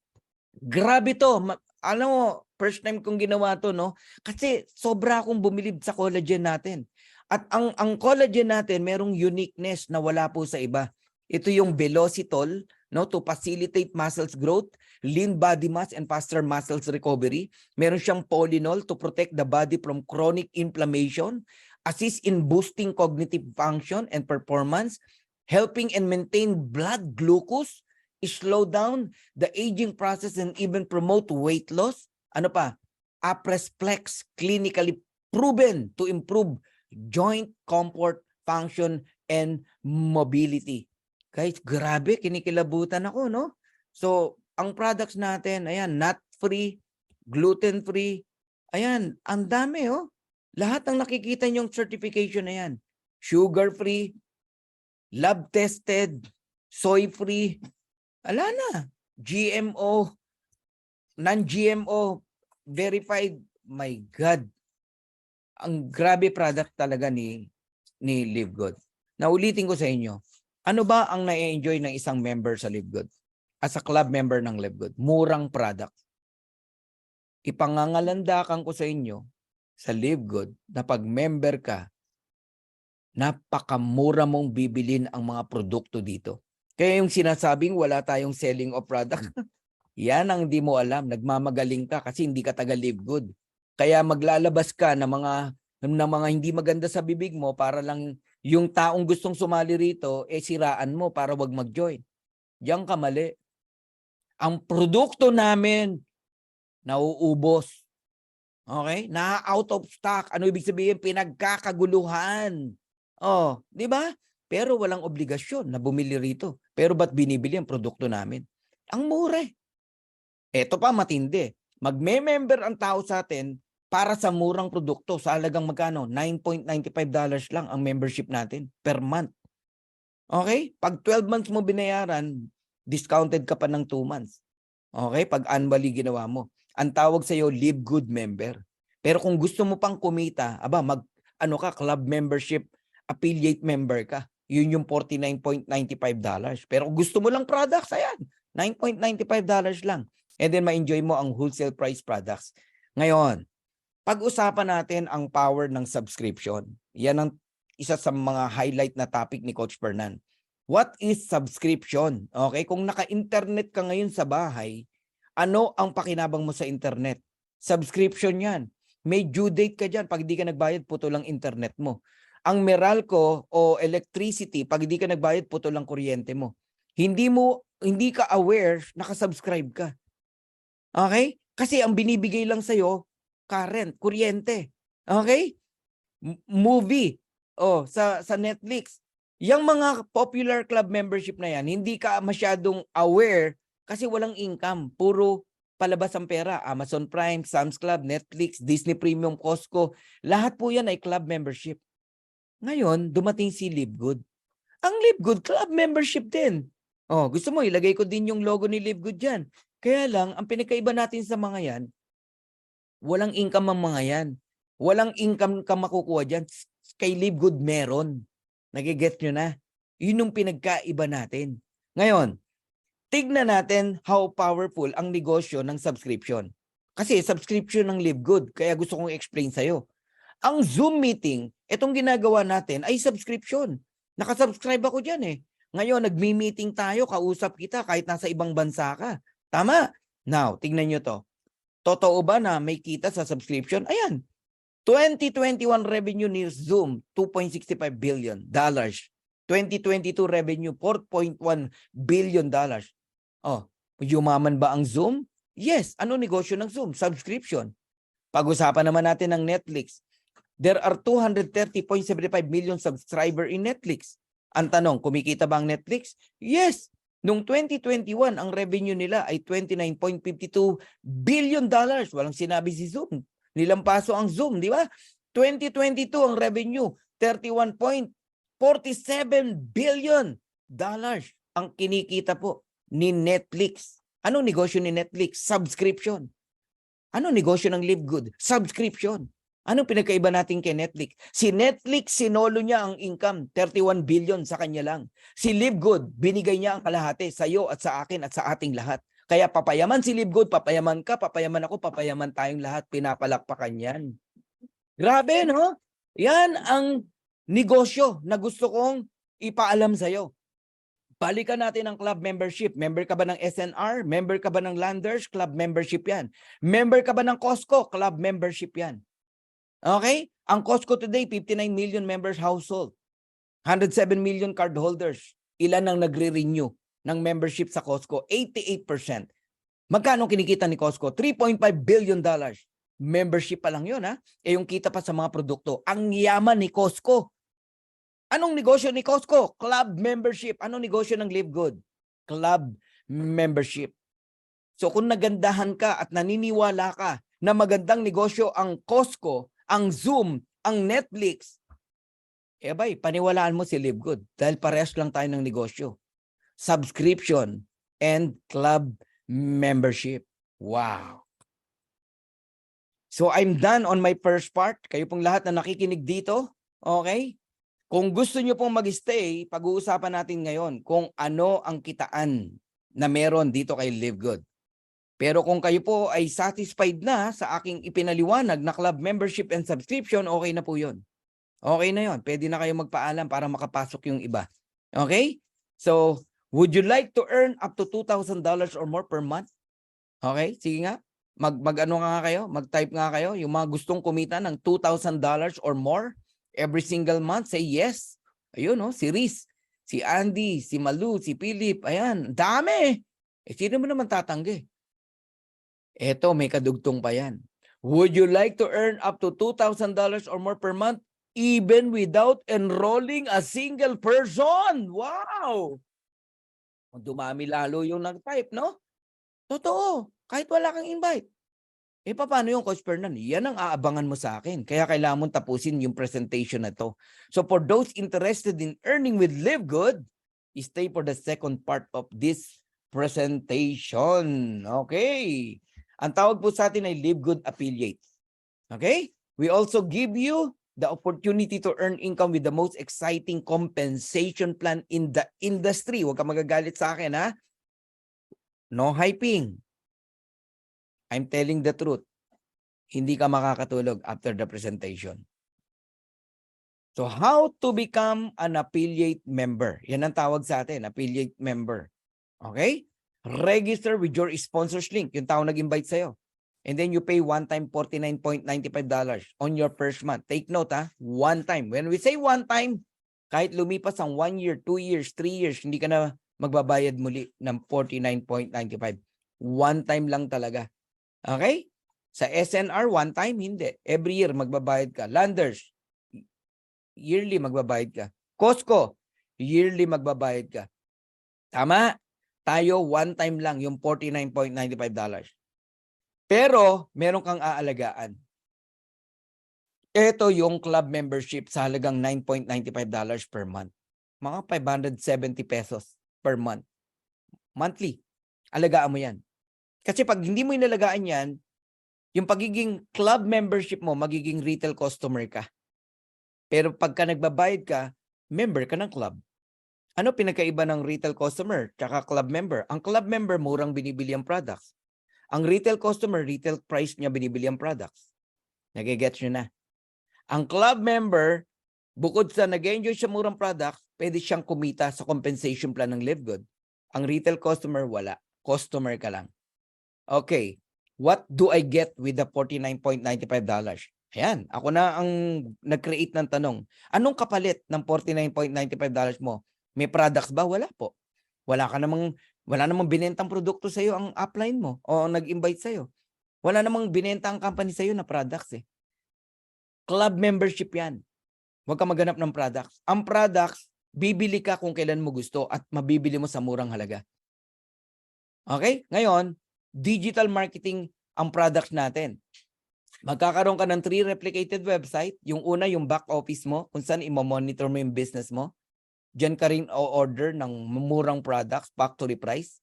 Grabe to. Alam mo, first time kong ginawa to, no? Kasi sobra akong bumilib sa collagen natin. At ang collagen natin, merong uniqueness na wala po sa iba. Ito yung Velocitol, no, to facilitate muscles growth, lean body mass, and faster muscles recovery. Meron siyang polynol to protect the body from chronic inflammation, assist in boosting cognitive function and performance, helping and maintain blood glucose, slow down the aging process, and even promote weight loss. Ano pa? Apresflex, clinically proven to improve joint comfort, function, and mobility. Guys, grabe, kinikilabutan ako, no? So, ang products natin, ayan, nut-free, gluten-free, ayan, ang dami, oh. Lahat ng nakikita niyong certification na yan. Sugar-free, lab-tested, soy-free, ala na. GMO, non-GMO, verified. My God. Ang grabe product talaga ni Live Good. Naulitin ko sa inyo, ano ba ang na-enjoy ng isang member sa Live Good? As a club member ng Live Good, murang product. Ipangangalandakan ko sa inyo sa Live Good na pag member ka, napakamura mong bibilin ang mga produkto dito. Kaya yung sinasabing wala tayong selling of product, yan ang di mo alam. Nagmamagaling ka kasi hindi ka taga Live Good. Kaya maglalabas ka ng mga hindi maganda sa bibig mo para lang yung taong gustong sumali rito, siraan mo para wag mag-join. Diyan ka mali. Ang produkto namin, nauubos. Okay? Na-out of stock. Ano ibig sabihin? Pinagkakaguluhan. Oh, di ba? Pero walang obligasyon na bumili rito. Pero ba't binibili ang produkto namin? Ang mura. Ito pa matindi. Magme-member ang tao sa atin para sa murang produkto sa halagang magkano? $9.95 lang ang membership natin per month. Okay? Pag 12 months mo binayaran, discounted ka pa ng 2 months. Okay? Pag annually ginawa mo. Ang tawag sa iyo, Live Good member. Pero kung gusto mo pang kumita, club membership, affiliate member ka. Yun yung $49.95. Pero kung gusto mo lang products, ayan, $9.95 lang. And then ma-enjoy mo ang wholesale price products. Ngayon, pag-usapan natin ang power ng subscription. Yan ang isa sa mga highlight na topic ni Coach Fernan. What is subscription? Okay, kung naka-internet ka ngayon sa bahay, ano ang pakinabang mo sa internet? Subscription yan. May due date ka dyan. Pag di ka nagbayad, puto lang internet mo. Ang Meralco o electricity, pag di ka nagbayad, puto lang kuryente mo. Hindi ka aware, nakasubscribe ka. Okay? Kasi ang binibigay lang sa'yo, current, kuryente. Okay? Movie. Sa Netflix. Yung mga popular club membership na yan, hindi ka masyadong aware kasi walang income. Puro palabas ang pera. Amazon Prime, Sam's Club, Netflix, Disney Premium, Costco. Lahat po yan ay club membership. Ngayon, dumating si Live Good. Ang Live Good, club membership din. Gusto mo, ilagay ko din yung logo ni Live Good dyan. Kaya lang, ang pinakaiba natin sa mga yan, walang income ang mga yan. Walang income ka makukuha dyan. Kay Live Good meron. Nagigets nyo na? Yun yung pinagkaiba natin. Ngayon, tignan natin how powerful ang negosyo ng subscription. Kasi subscription ng Live Good. Kaya gusto kong explain sa'yo. Ang Zoom meeting, itong ginagawa natin ay subscription. Nakasubscribe ako dyan eh. Ngayon, nagmi-meeting tayo, kausap kita kahit nasa ibang bansa ka. Tama? Now, tignan nyo to. Totoo ba na may kita sa subscription? Ayan. 2021 revenue ni Zoom, $2.65 billion. 2022 revenue, $4.1 billion. Yumaman ba ang Zoom? Yes. Ano negosyo ng Zoom? Subscription. Pag-usapan naman natin ng Netflix. There are 230.75 million subscriber in Netflix. Ang tanong, kumikita ba ang Netflix? Yes. Noong 2021, ang revenue nila ay $29.52 billion. Walang sinabi si Zoom. Nilampaso ang Zoom, di ba? 2022, ang revenue, $31.47 billion. Ang kinikita po ni Netflix. Anong negosyo ni Netflix? Subscription. Anong negosyo ng Live Good? Subscription. Anong pinagkaiba natin kay Netflix? Si Netflix, sinolo niya ang income, 31 billion sa kanya lang. Si Livegood, binigay niya ang kalahati sa iyo at sa akin at sa ating lahat. Kaya papayaman si Livegood, papayaman ka, papayaman ako, papayaman tayong lahat. Pinapalakpakan yan. Grabe, no? Yan ang negosyo na gusto kong ipaalam sa iyo. Balikan natin ang club membership. Member ka ba ng SNR? Member ka ba ng Landers? Club membership yan. Member ka ba ng Costco? Club membership yan. Okay? Ang Costco today, 59 million members household. 107 million card holders. Ilan ang nagre-renew ng membership sa Costco? 88%. Magkano kinikita ni Costco? $3.5 billion. Membership pa lang yun, ha? Eh yung kita pa sa mga produkto. Ang yaman ni Costco. Anong negosyo ni Costco? Club membership. Anong negosyo ng Live Good? Club membership. So kung nagandahan ka at naniniwala ka na magandang negosyo ang Costco, ang Zoom, ang Netflix, eh bay, paniwalaan mo si Live Good dahil parehas lang tayo ng negosyo. Subscription and club membership. Wow. So I'm done on my first part. Kayo pong lahat na nakikinig dito, okay? Kung gusto nyo pong mag-stay, pag-uusapan natin ngayon kung ano ang kitaan na meron dito kay Live Good. Pero kung kayo po ay satisfied na sa aking ipinaliwanag na club membership and subscription, okay na po yun. Okay na yun. Pwede na kayo magpaalam para makapasok yung iba. Okay? So, would you like to earn up to $2,000 or more per month? Okay? Sige nga. Mag-ano nga kayo? Mag-type nga kayo. Yung mga gustong kumita ng $2,000 or more every single month, say yes. Ayun, no? Si Riz, si Andy, si Malu, si Philip. Ayan, dami. Eh, sino mo naman tatanggi? Eto, may kadugtong pa yan. Would you like to earn up to $2,000 or more per month even without enrolling a single person? Wow! Dumami lalo yung nag-type, no? Totoo. Kahit wala kang invite. Eh, paano yung Coach Fernan? Yan ang aabangan mo sa akin. Kaya kailangan mong tapusin yung presentation na to. So for those interested in earning with Live Good, stay for the second part of this presentation. Okay. Ang tawag po sa atin ay Live Good Affiliate. Okay? We also give you the opportunity to earn income with the most exciting compensation plan in the industry. Huwag ka magagalit sa akin, ha? No hyping. I'm telling the truth. Hindi ka makakatulog after the presentation. So how to become an affiliate member? Yan ang tawag sa atin, affiliate member. Okay? Register with your sponsors link, yung tao nag-invite sa'yo. And then you pay one time $49.95 on your first month. Take note, ha? One time. When we say one time, kahit lumipas ang 1 year, 2 years, 3 years, hindi ka na magbabayad muli ng $49.95. One time lang talaga. Okay? Sa SNR, one time, hindi. Every year, magbabayad ka. Landers, yearly magbabayad ka. Costco, yearly magbabayad ka. Tama? Tayo, one time lang, yung $49.95. Pero, meron kang aalagaan. Ito yung club membership sa halagang $9.95 per month. Mga 570 pesos per month. Monthly. Alagaan mo yan. Kasi pag hindi mo inalagaan yan, yung pagiging club membership mo, magiging retail customer ka. Pero pagka nagbabayad ka, member ka ng club. Ano pinagkaiba ng retail customer tsaka club member? Ang club member, murang binibili ang products. Ang retail customer, retail price niya binibili ang products. Nagigets nyo na. Ang club member, bukod sa nag-enjoy siya murang products, pwede siyang kumita sa compensation plan ng Live Good. Ang retail customer, wala. Customer ka lang. Okay. What do I get with the $49.95? Ayan, ako na ang nag-create ng tanong. Anong kapalit ng $49.95 mo? May products ba? Wala po. Wala namang binentang produkto sa iyo ang upline mo o nag-invite sa iyo. Wala namang binenta ang company sa iyo na products eh. Club membership 'yan. Huwag ka maghanap ng products. Ang products, bibili ka kung kailan mo gusto at mabibili mo sa murang halaga. Okay? Ngayon, digital marketing ang products natin. Magkakaroon ka ng 3 replicated website. Yung una, yung back office mo, kung saan i-monitor mo yung business mo. Diyan ka rin o-order ng murang products, factory price.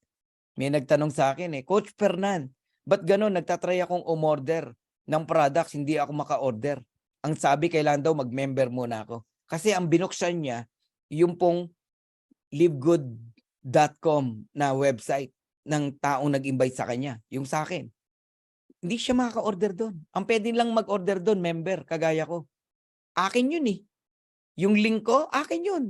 May nagtanong sa akin Coach Fernan, ba't gano'n? Nagtatry akong umorder ng products, hindi ako maka-order. Ang sabi, kailangan daw mag-member muna ako. Kasi ang binuksan niya, yung pong livegood.com na website ng taong nag-invite sa kanya, yung sa akin. Hindi siya makaka-order doon. Ang pwede lang mag-order doon, member, kagaya ko. Akin yun eh. Yung link ko, akin yun.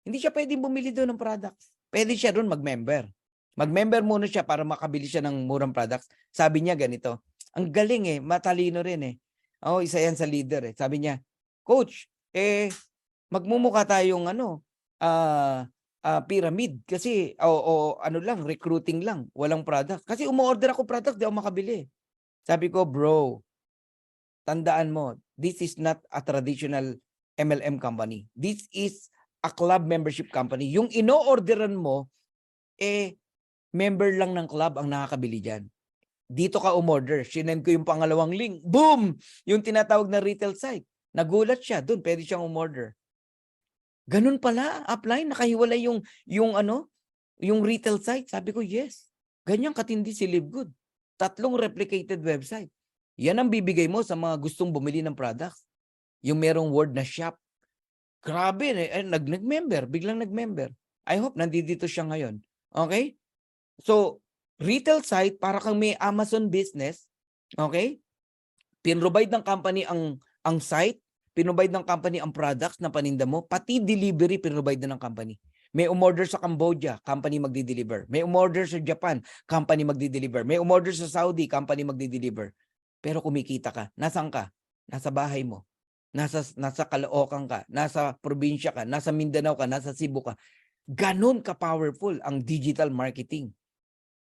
Hindi siya pwedeng bumili doon ng products. Pwede siya doon mag-member. Mag-member muna siya para makabili siya ng murang products. Sabi niya ganito, ang galing eh, matalino rin eh. Oh, isa yan sa leader eh. Sabi niya, Coach, magmumukha tayong pyramid kasi ano lang, recruiting lang, walang product. Kasi umu-order ako product, di ako makabili. Sabi ko, bro, tandaan mo, this is not a traditional MLM company. This is a club membership company. Yung ino-orderan mo, member lang ng club ang nakakabili dyan. Dito ka umorder. Sinend ko yung pangalawang link. Boom! Yung tinatawag na retail site. Nagulat siya. Doon, pwede siyang umorder. Ganun pala, apply, nakahiwalay yung retail site. Sabi ko, yes. Ganyan katindi si LiveGood. 3 replicated website. Yan ang bibigay mo sa mga gustong bumili ng products. Yung merong word na shop. Grabe, nag-member, biglang nag-member. I hope nandito siya ngayon. Okay? So, retail site, para kang may Amazon business, okay? Pinrovide ng company ang site, pinrovide ng company ang products na paninda mo, pati delivery pinrovide na ng company. May umorder sa Cambodia, company magdi-deliver. May umorder sa Japan, company magdi-deliver. May umorder sa Saudi, company magdi-deliver. Pero kumikita ka. Nasaan ka? Nasa bahay mo. Nasa Caloocan ka, nasa probinsya ka, nasa Mindanao ka, nasa Cebu ka. Ganon ka-powerful ang digital marketing.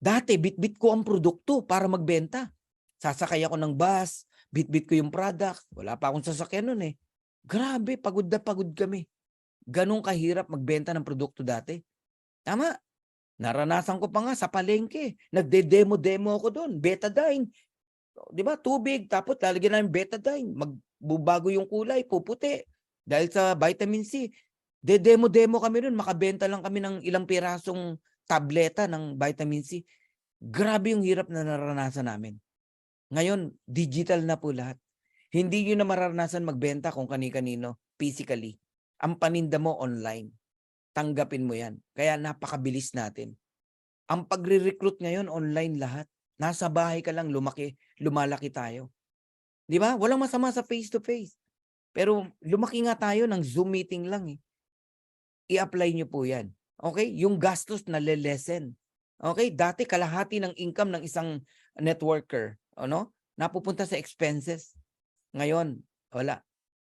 Dati, bit-bit ko ang produkto para magbenta. Sasakay ako ng bus, bit-bit ko yung product. Wala pa akong sasakyan nun eh. Grabe, pagod na pagod kami. Ganong kahirap magbenta ng produkto dati. Tama. Naranasan ko pa nga sa palengke. Nagde-demo ako doon. Betadine. Di ba? Tubig. Tapos lalagyan namin betadine. Magbubago yung kulay. Puputi. Dahil sa vitamin C. Demo kami doon. Makabenta lang kami ng ilang pirasong tableta ng vitamin C. Grabe yung hirap na naranasan namin. Ngayon, digital na po lahat. Hindi nyo na mararanasan magbenta kung kani-kanino physically. Ang paninda mo online. Tanggapin mo yan. Kaya napakabilis natin. Ang pagre-recruit ngayon, online lahat. Nasa bahay ka lang, lumalaki tayo. Di ba? Walang masama sa face-to-face. Pero lumaki nga tayo ng Zoom meeting lang eh. I-apply nyo po yan. Okay? Yung gastos na lelesen. Okay? Dati kalahati ng income ng isang networker, napupunta sa expenses. Ngayon, wala.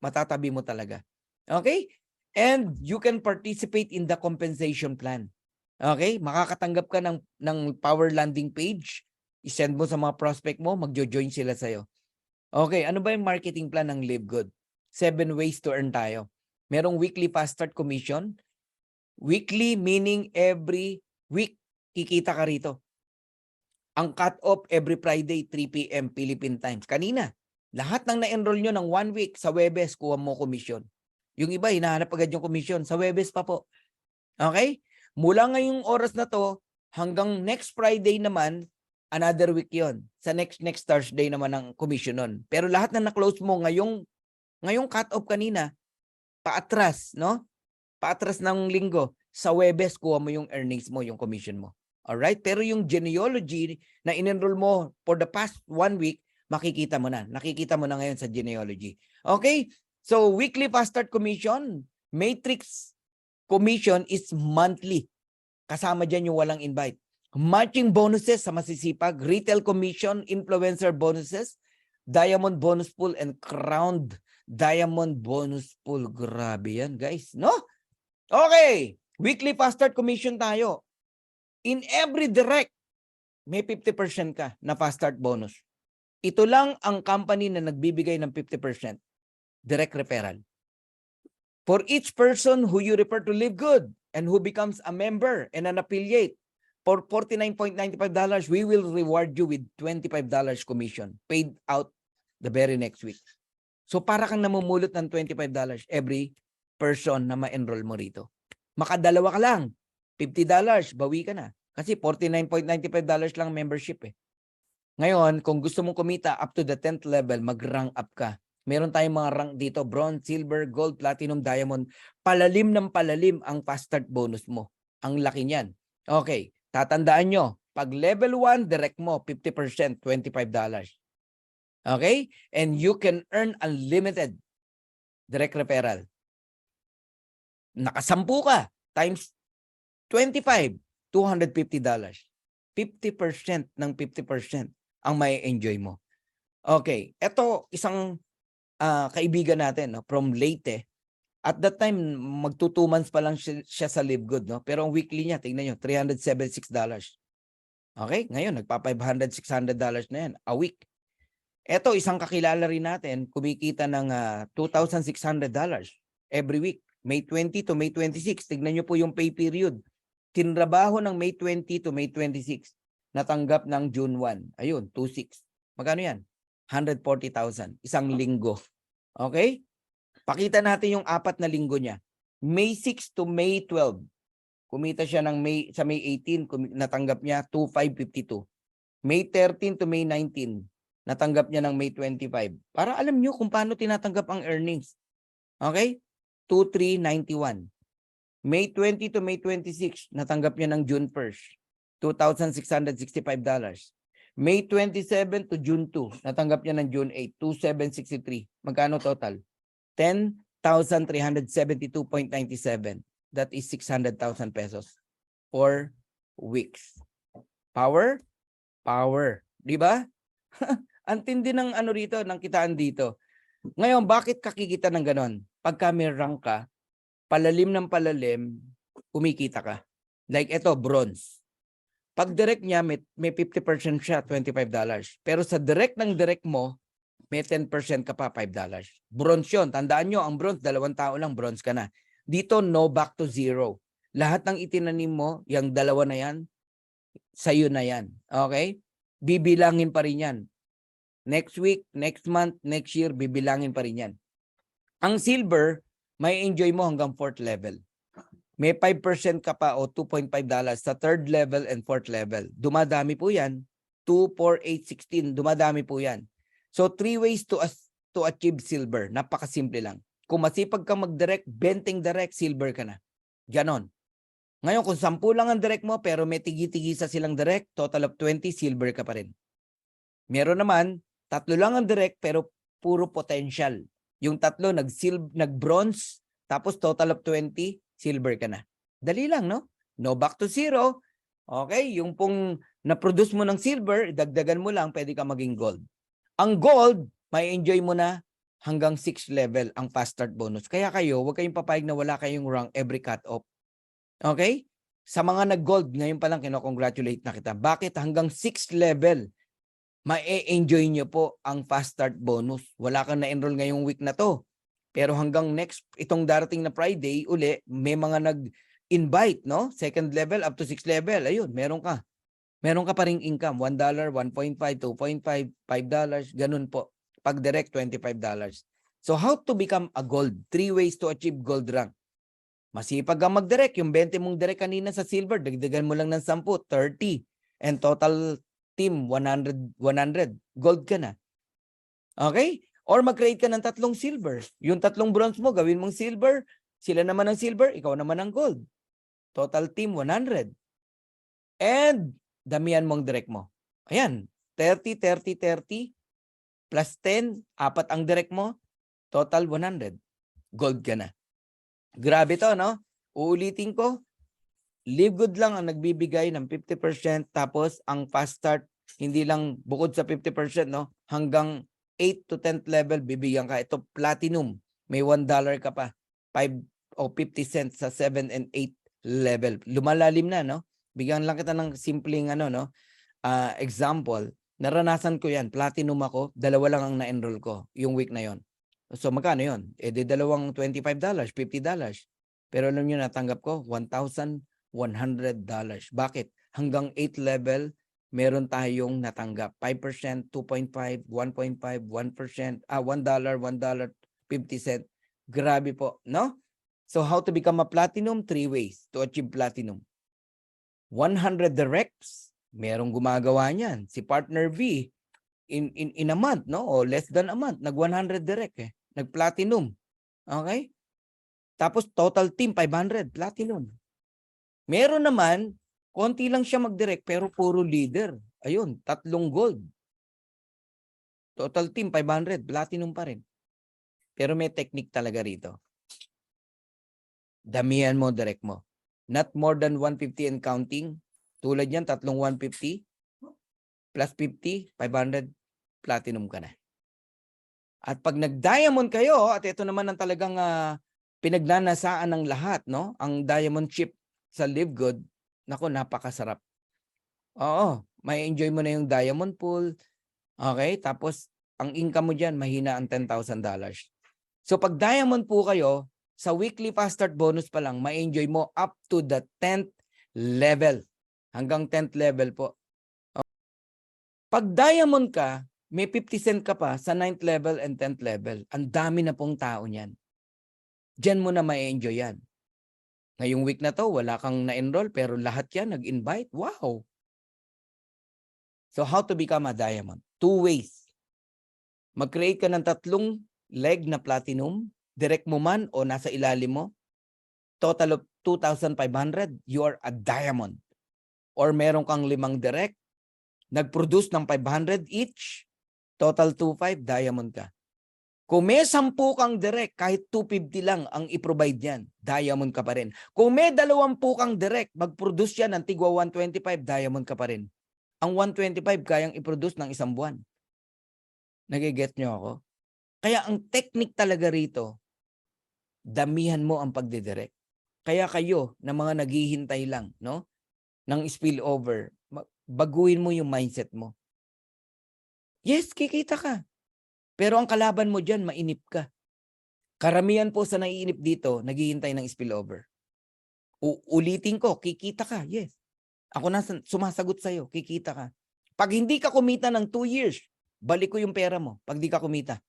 Matatabi mo talaga. Okay? And you can participate in the compensation plan. Okay? Makakatanggap ka ng power landing page. I-send mo sa mga prospect mo, magjo-join sila sa'yo. Okay, ano ba yung marketing plan ng LiveGood? 7 ways to earn tayo. Merong weekly fast start commission. Weekly meaning every week kikita ka rito. Ang cut-off every Friday, 3 p.m. Philippine Times. Kanina, lahat ng na-enroll nyo ng 1 week sa Webes, kuha mo commission. Yung iba, hinahanap agad yung commission. Sa Webes pa po. Okay? Mula ngayong oras na to, hanggang next Friday naman, another week yon. Sa next Thursday naman ang commission nun. Pero lahat na na-close mo ngayong cut-off kanina, paatras, no? Paatras ng linggo, sa Webes, kuha mo yung earnings mo, yung commission mo. Alright? Pero yung genealogy na in-enroll mo for the past 1 week, makikita mo na. Nakikita mo na ngayon sa genealogy. Okay? So, weekly fast start commission, matrix commission is monthly. Kasama dyan yung walang invite. Matching bonuses sa masisipag, retail commission, influencer bonuses, diamond bonus pool, and crowned diamond bonus pool. Grabe yan, guys. No? Okay. Weekly fast start commission tayo. In every direct, may 50% ka na fast start bonus. Ito lang ang company na nagbibigay ng 50%. Direct referral. For each person who you refer to LiveGood and who becomes a member and an affiliate, for $49.95, we will reward you with $25 commission paid out the very next week. So para kang namumulot ng $25 every person na ma-enroll mo rito. Makadalawa ka lang, $50, bawi ka na. Kasi $49.95 lang membership eh. Ngayon, kung gusto mong kumita up to the 10th level, mag-rank up ka. Meron tayong mga rank dito, bronze, silver, gold, platinum, diamond. Palalim ng palalim ang fast start bonus mo. Ang laki niyan. Okay, tatandaan nyo, pag level 1, direct mo, 50%, $25. Okay? And you can earn unlimited direct referral. Nakasampu ka, times 25, $250. 50% ng 50% ang may enjoy mo. Okay, ito isang kaibigan natin, no, from Leyte. At that time, magto 2 months pa lang siya sa Live Good, no? Pero ang weekly niya, tingnan nyo, $376. Okay, ngayon nagpa $500, $600 na yan a week. Ito, isang kakilala rin natin, kumikita ng $2,600 every week. May 20 to May 26. Tignan nyo po yung pay period. Tinrabaho ng May 20 to May 26. Natanggap ng June 1. Ayun, 2,600. Magkano yan? 140,000. Isang linggo. Okay? Pakita natin yung 4 na linggo niya. May 6 to May 12. Kumita siya ng sa May 18, natanggap niya 2,552. May 13 to May 19, natanggap niya ng May 25. Para alam niyo kung paano tinatanggap ang earnings. Okay? 2,391. May 20 to May 26, natanggap niya ng June 1st. $2,665. May 27 to June 2, natanggap niya ng June 8, 2,763. Magkano total? 10,372.97. That is 600,000 pesos for weeks. Power? Power. Di ba? Ang tindi ng ano rito, ng kitaan dito. Ngayon, bakit kakikita ng ganon? Pagka may rank ka, palalim ng palalim, kumikita ka. Like ito, bronze. Pag direct niya, may 50% siya, $25. Pero sa direct ng direct mo, may 10% ka pa, $5. Bronze yun. Tandaan nyo, ang bronze, 2 tao lang, bronze ka na. Dito, no back to zero. Lahat ng itinanim mo, yung 2 na yan, sa'yo na yan. Okay? Bibilangin pa rin yan. Next week, next month, next year, bibilangin pa rin yan. Ang silver, may enjoy mo hanggang 4th level. May 5% ka pa o $2.5 sa 3rd level and 4th level. Dumadami po yan. 2, 4, 8, 16. Dumadami po yan. So, 3 ways to achieve silver. Napakasimple lang. Kung masipag ka mag-direct, benting direct, silver ka na. Ganon. Ngayon, kung 10 lang ang direct mo, pero may tigi-tigi sa silang direct, total of 20, silver ka pa rin. Meron naman, 3 lang ang direct, pero puro potential. Yung 3, nag-bronze, tapos total of 20, silver ka na. Dali lang, no? No back to zero. Okay, yung pong na-produce mo ng silver, dagdagan mo lang, pwede ka maging gold. Ang gold, may enjoy mo na hanggang 6th level ang fast start bonus. Kaya kayo, huwag kayong papayag na wala kayong rank every cut-off. Okay? Sa mga nag-gold, ngayon pa lang kinocongratulate na kita. Bakit? Hanggang 6th level, ma-enjoy nyo po ang fast start bonus. Wala kang na-enroll ngayong week na to. Pero hanggang next, itong darating na Friday, uli, may mga nag-invite, no? 2nd level up to 6th level. Ayun, meron ka. Meron ka pa ring income. $1, 1.5, 2.5, $5. Ganun po. Pag direct, $25. So how to become a gold? 3 ways to achieve gold rank. Masipag kang mag-direct. Yung 20 mong direct kanina sa silver, dagdagan mo lang ng 10, 30. And total team, 100. Gold ka na. Okay? Or mag-create ka ng 3 silver. Yung 3 bronze mo, gawin mong silver. Sila naman ang silver, ikaw naman ang gold. Total team, 100. And damihan mong direct mo. Ayan, 30, 30, 30. Plus 10, 4 ang direct mo. Total 100. Gold ka na. Grabe to, no? Uulitin ko. Live Good lang ang nagbibigay ng 50%. Tapos ang fast start, hindi lang bukod sa 50%, no? Hanggang 8 to 10th level, bibigyan ka. Ito, platinum. May $1 ka pa. 5 o 50 cents sa 7 and 8 level. Lumalalim na, no? Bigyan lang kita ng simpleng example. Naranasan ko yan. Platinum ako. 2 lang ang na-enroll ko yung week na yon. So, magkano yun? E di dalawang $25, $50. Pero alam nyo, natanggap ko $1,100. Bakit? Hanggang 8 level, meron tayong natanggap. 5%, 2.5, 1.5, 1%, $1, $1.50. Grabe po, no? So how to become a platinum? 3 ways to achieve platinum. 100 directs, merong gumagawa niyan. Si Partner V, in a month, no? O less than a month, nag 100 direct eh. Nag platinum. Okay? Tapos total team 500 platinum. Meron naman konti lang siya mag-direct pero puro leader. Ayun, 3 gold. Total team 500 platinum pa rin. Pero may technique talaga rito. Damihan mo direct mo. Not more than 150 and counting. Tulad yan, 3 150 plus 50, 500 platinum ka na. At pag nag-diamond kayo, at ito naman ang talagang pinagnanasaan ng lahat, no? Ang diamond chip sa Live Good, nako, napakasarap. Oo, may enjoy mo na yung diamond pool. Okay? Tapos, ang income mo dyan, mahina ang $10,000. So, pag diamond po kayo, sa weekly fast start bonus pa lang, ma-enjoy mo up to the 10th level. Hanggang 10th level po. Pag diamond ka, may 50 cent ka pa sa 9th level and 10th level. Ang dami na pong tao niyan. Diyan mo na ma-enjoy yan. Ngayong week na to, wala kang na-enroll pero lahat yan nag-invite. Wow! So how to become a diamond? 2 ways. Mag-create ka ng 3 leg na platinum, direct mo man o nasa ilalim mo. Total of 2,500, you are a diamond. Or meron kang 5 direct, nag-produce ng 500 each, total 2,500, diamond ka. Kung may 10 kang direct, kahit 250 lang ang i-provide yan, diamond ka pa rin. Kung may 20 kang direct, mag-produce yan ng tigwa 125, diamond ka pa rin. Ang 125 kayang i-produce ng 1 buwan. Nagiget nyo ako? Kaya ang technique talaga rito, damihan mo ang pagdidirect. Kaya kayo na mga naghihintay lang, no, ng spillover, baguhin mo yung mindset mo. Yes, kikita ka. Pero ang kalaban mo dyan, mainip ka. Karamihan po sa naiinip dito, naghihintay ng spillover. Ulitin ko, kikita ka. Yes. Ako na sumasagot sa'yo, kikita ka. Pag hindi ka kumita ng 2 years, balik ko yung pera mo. Pag di ka kumita,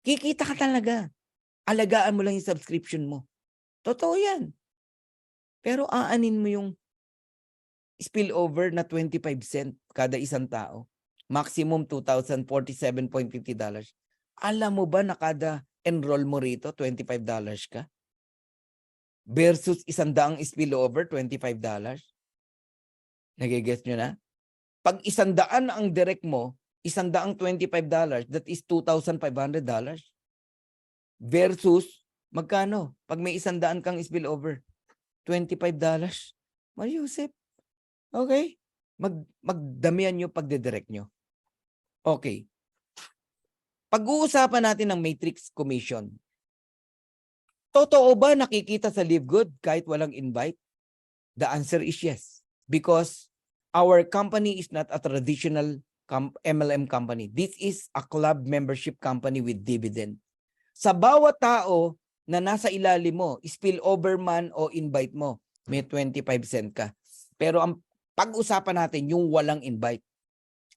kikita ka talaga. Alagaan mo lang yung subscription mo. Totoo yan. Pero aanin mo yung spillover na 25 cent kada isang tao. Maximum $2,047.50. Alam mo ba na kada enroll mo rito, $25 ka? Versus 100 spillover, $25. Nagigets nyo na? Pag 100 ang direct mo, 100 $25, that is $2,500. Versus, magkano? Pag may 100 kang spillover, $25. Mayusip. Okay? Magdamihan nyo pagdidirect nyo. Okay. Pag-uusapan natin ng matrix commission. Totoo ba nakikita sa Live Good kahit walang invite? The answer is yes. Because our company is not a traditional MLM company. This is a club membership company with dividend. Sa bawat tao na nasa ilalim mo, spillover man o invite mo, may 25 cent ka. Pero ang pag-usapan natin yung walang invite.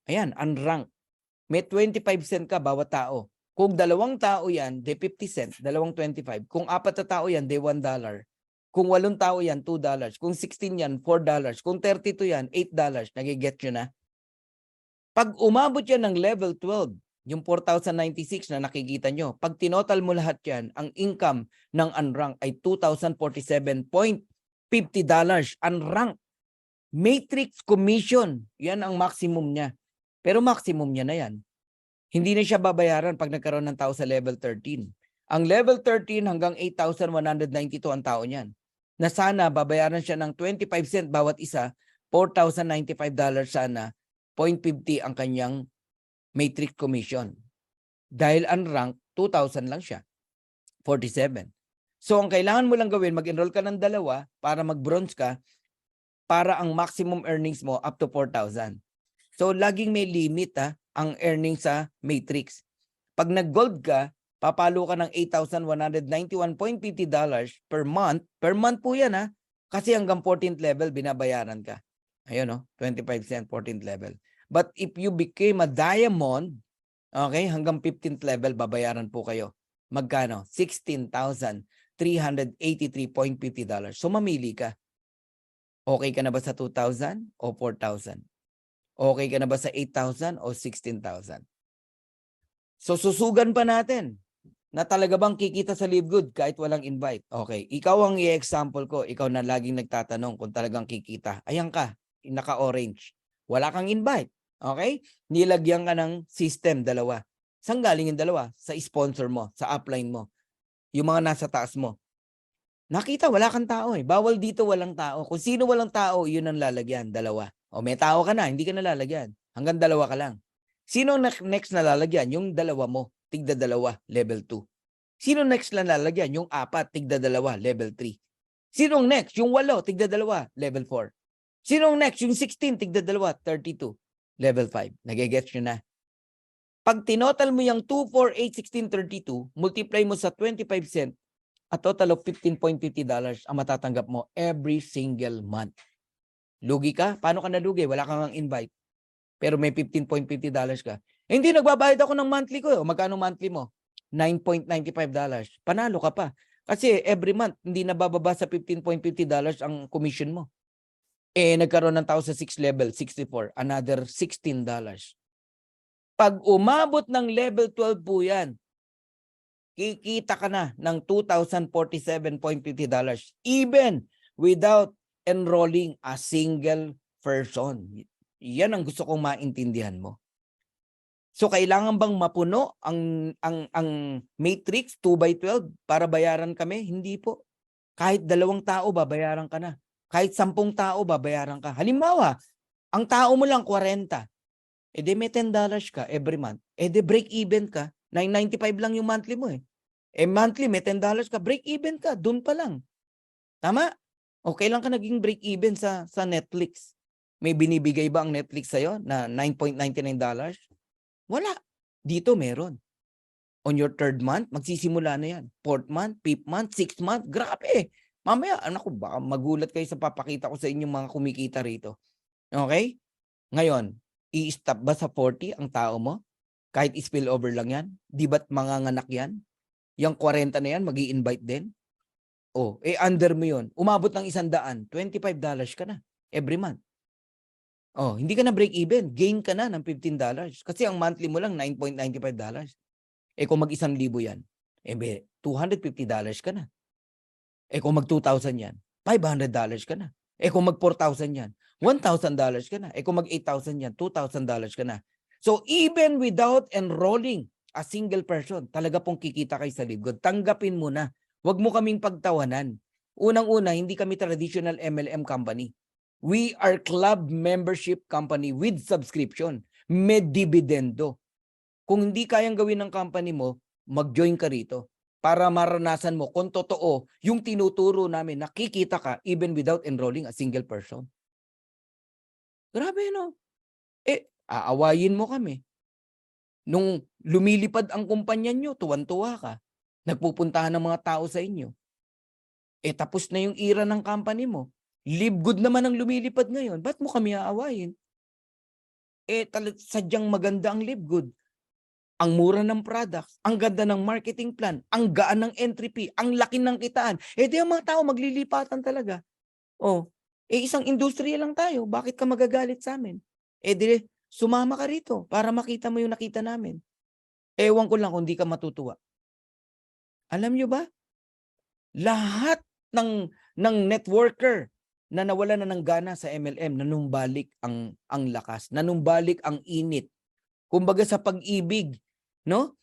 Ayan, unranked. May 25 cent ka bawat tao. Kung 2 tao yan, de 50 cents, 2.25. Kung 4 na tao yan, de $1. Kung 8 tao yan, $2. Kung 16 yan, $4. Kung 32 yan, $8. Nagiget nyo na? Pag umabot yan ng level 12, yung 4,096 na nakikita nyo, pag tinotal mo lahat yan, ang income ng unranked ay $2,047.50. Unranked. Matrix commission, yan ang maximum niya. Pero maximum niya na yan. Hindi na siya babayaran pag nagkaroon ng tao sa level 13. Ang level 13 hanggang 8,192 ang tao niyan. Na sana babayaran siya ng 25 cent bawat isa, $4,095 sana, 0.50 ang kanyang matrix commission. Dahil unranked, 2,000 lang siya. 47. So ang kailangan mo lang gawin, mag-enroll ka ng 2 para mag-bronze ka, para ang maximum earnings mo up to 4,000. So laging may limit ang earnings sa matrix. Pag nag-gold ka, papalo ka ng $8,191.50 per month. Per month po yan kasi hanggang 14th level binabayaran ka. Ayun 25 cent 14th level. But if you became a diamond, okay, hanggang 15th level babayaran po kayo. Magkano? $16,383.50. So mamili ka. Okay ka na ba sa 2,000 o 4,000? Okay ka na ba sa 8,000 o 16,000? So susugan pa natin na talaga bang kikita sa Live Good kahit walang invite. Okay, ikaw ang i-example ko. Ikaw na laging nagtatanong kung talagang kikita. Ayan ka, naka-orange. Wala kang invite. Okay? Nilagyan ka ng system, dalawa. Saan galing yung dalawa? Sa sponsor mo, sa upline mo. Yung mga nasa taas mo. Nakita, wala kang tao eh. Bawal dito walang tao. Kung sino walang tao, yun ang lalagyan. Dalawa. O may tao ka na, hindi ka na lalagyan. Hanggang dalawa ka lang. Sino next na lalagyan? Yung dalawa mo. Tigda dalawa, level 2. Sino next na lalagyan? Yung 4, tigda dalawa, level 3. Sinong next? Yung 8, tigda dalawa, level 4. Sinong next? Yung 16, tigda dalawa, 32, level 5. Nagigets nyo na? Pag tinotal mo yung 2, 4, 8, 16, 32, multiply mo sa 25 cent, a total of $15.50 ang matatanggap mo every single month. Lugi ka? Paano ka nalugi? Wala kang invite. Pero may $15.50 ka. Hindi, nagbabayad ako ng monthly ko. Magkano monthly mo? $9.95. Panalo ka pa. Kasi every month, hindi nabababa sa $15.50 ang commission mo. Nagkaroon ng tao sa 6 level, 64. Another $16. Pag umabot ng level 12 po yan, kikita ka na ng $2,047.50 even without enrolling a single person. Yan ang gusto kong maintindihan mo. So kailangan bang mapuno ang matrix 2x12 para bayaran kami? Hindi po. Kahit 2 tao babayaran ka na. Kahit 10 tao babayaran ka. Halimbawa, ang tao mo lang 40. Di may $10 ka every month. Di break even ka. $9.95 lang yung monthly mo eh. Monthly may $10 ka, break even ka. Doon pa lang. Tama? Okay lang ka naging break even sa Netflix. May binibigay ba ang Netflix sa'yo na $9.99? Wala. Dito meron. On your 3rd month, magsisimula na yan. 4th month, 5th month, 6th month. Grabe. Mamaya, anak ko, baka magulat kayo sa papakita ko sa inyong mga kumikita rito. Okay? Ngayon, i-stop ba sa 40 ang tao mo? Kahit spillover lang yan? Di ba't manganganak yan? Yung 40 na yan, mag-i-invite din? Under mo yun. Umabot ng $100, $25 ka na every month. Hindi ka na break even. Gain ka na ng $15. Kasi ang monthly mo lang $9.95. Kung mag-1,000 yan, $250 ka na. Kung mag-2,000 yan, $500 ka na. Kung mag-4,000 yan, $1,000 ka na. Kung mag-8,000 yan, $2,000 ka na. So even without enrolling a single person, talaga pong kikita kayo sa Live Good. Tanggapin mo na. Huwag mo kaming pagtawanan. Unang-una, hindi kami traditional MLM company. We are club membership company with subscription. May dividendo. Kung hindi kayang gawin ng company mo, mag-join ka rito para maranasan mo kung totoo yung tinuturo namin, nakikita ka even without enrolling a single person. Grabe, no? Aawayin mo kami. Nung lumilipad ang kumpanya nyo, tuwan-tuwa ka. Nagpupuntahan ng mga tao sa inyo. Tapos na yung era ng company mo. Live Good naman ang lumilipad ngayon. Ba't mo kami aawayin? Sadyang maganda ang Live Good. Ang mura ng products, ang ganda ng marketing plan, ang gaan ng entry fee, ang laki ng kitaan. Di ang mga tao maglilipatan talaga. Isang industriya lang tayo. Bakit ka magagalit sa amin? Di sumama ka rito para makita mo yung nakita namin. Ewan ko lang kung di ka matutuwa. Alam nyo ba? Lahat ng networker na nawala na ng gana sa MLM, nanumbalik ang lakas, nanumbalik ang init. Kumbaga sa pag-ibig, no?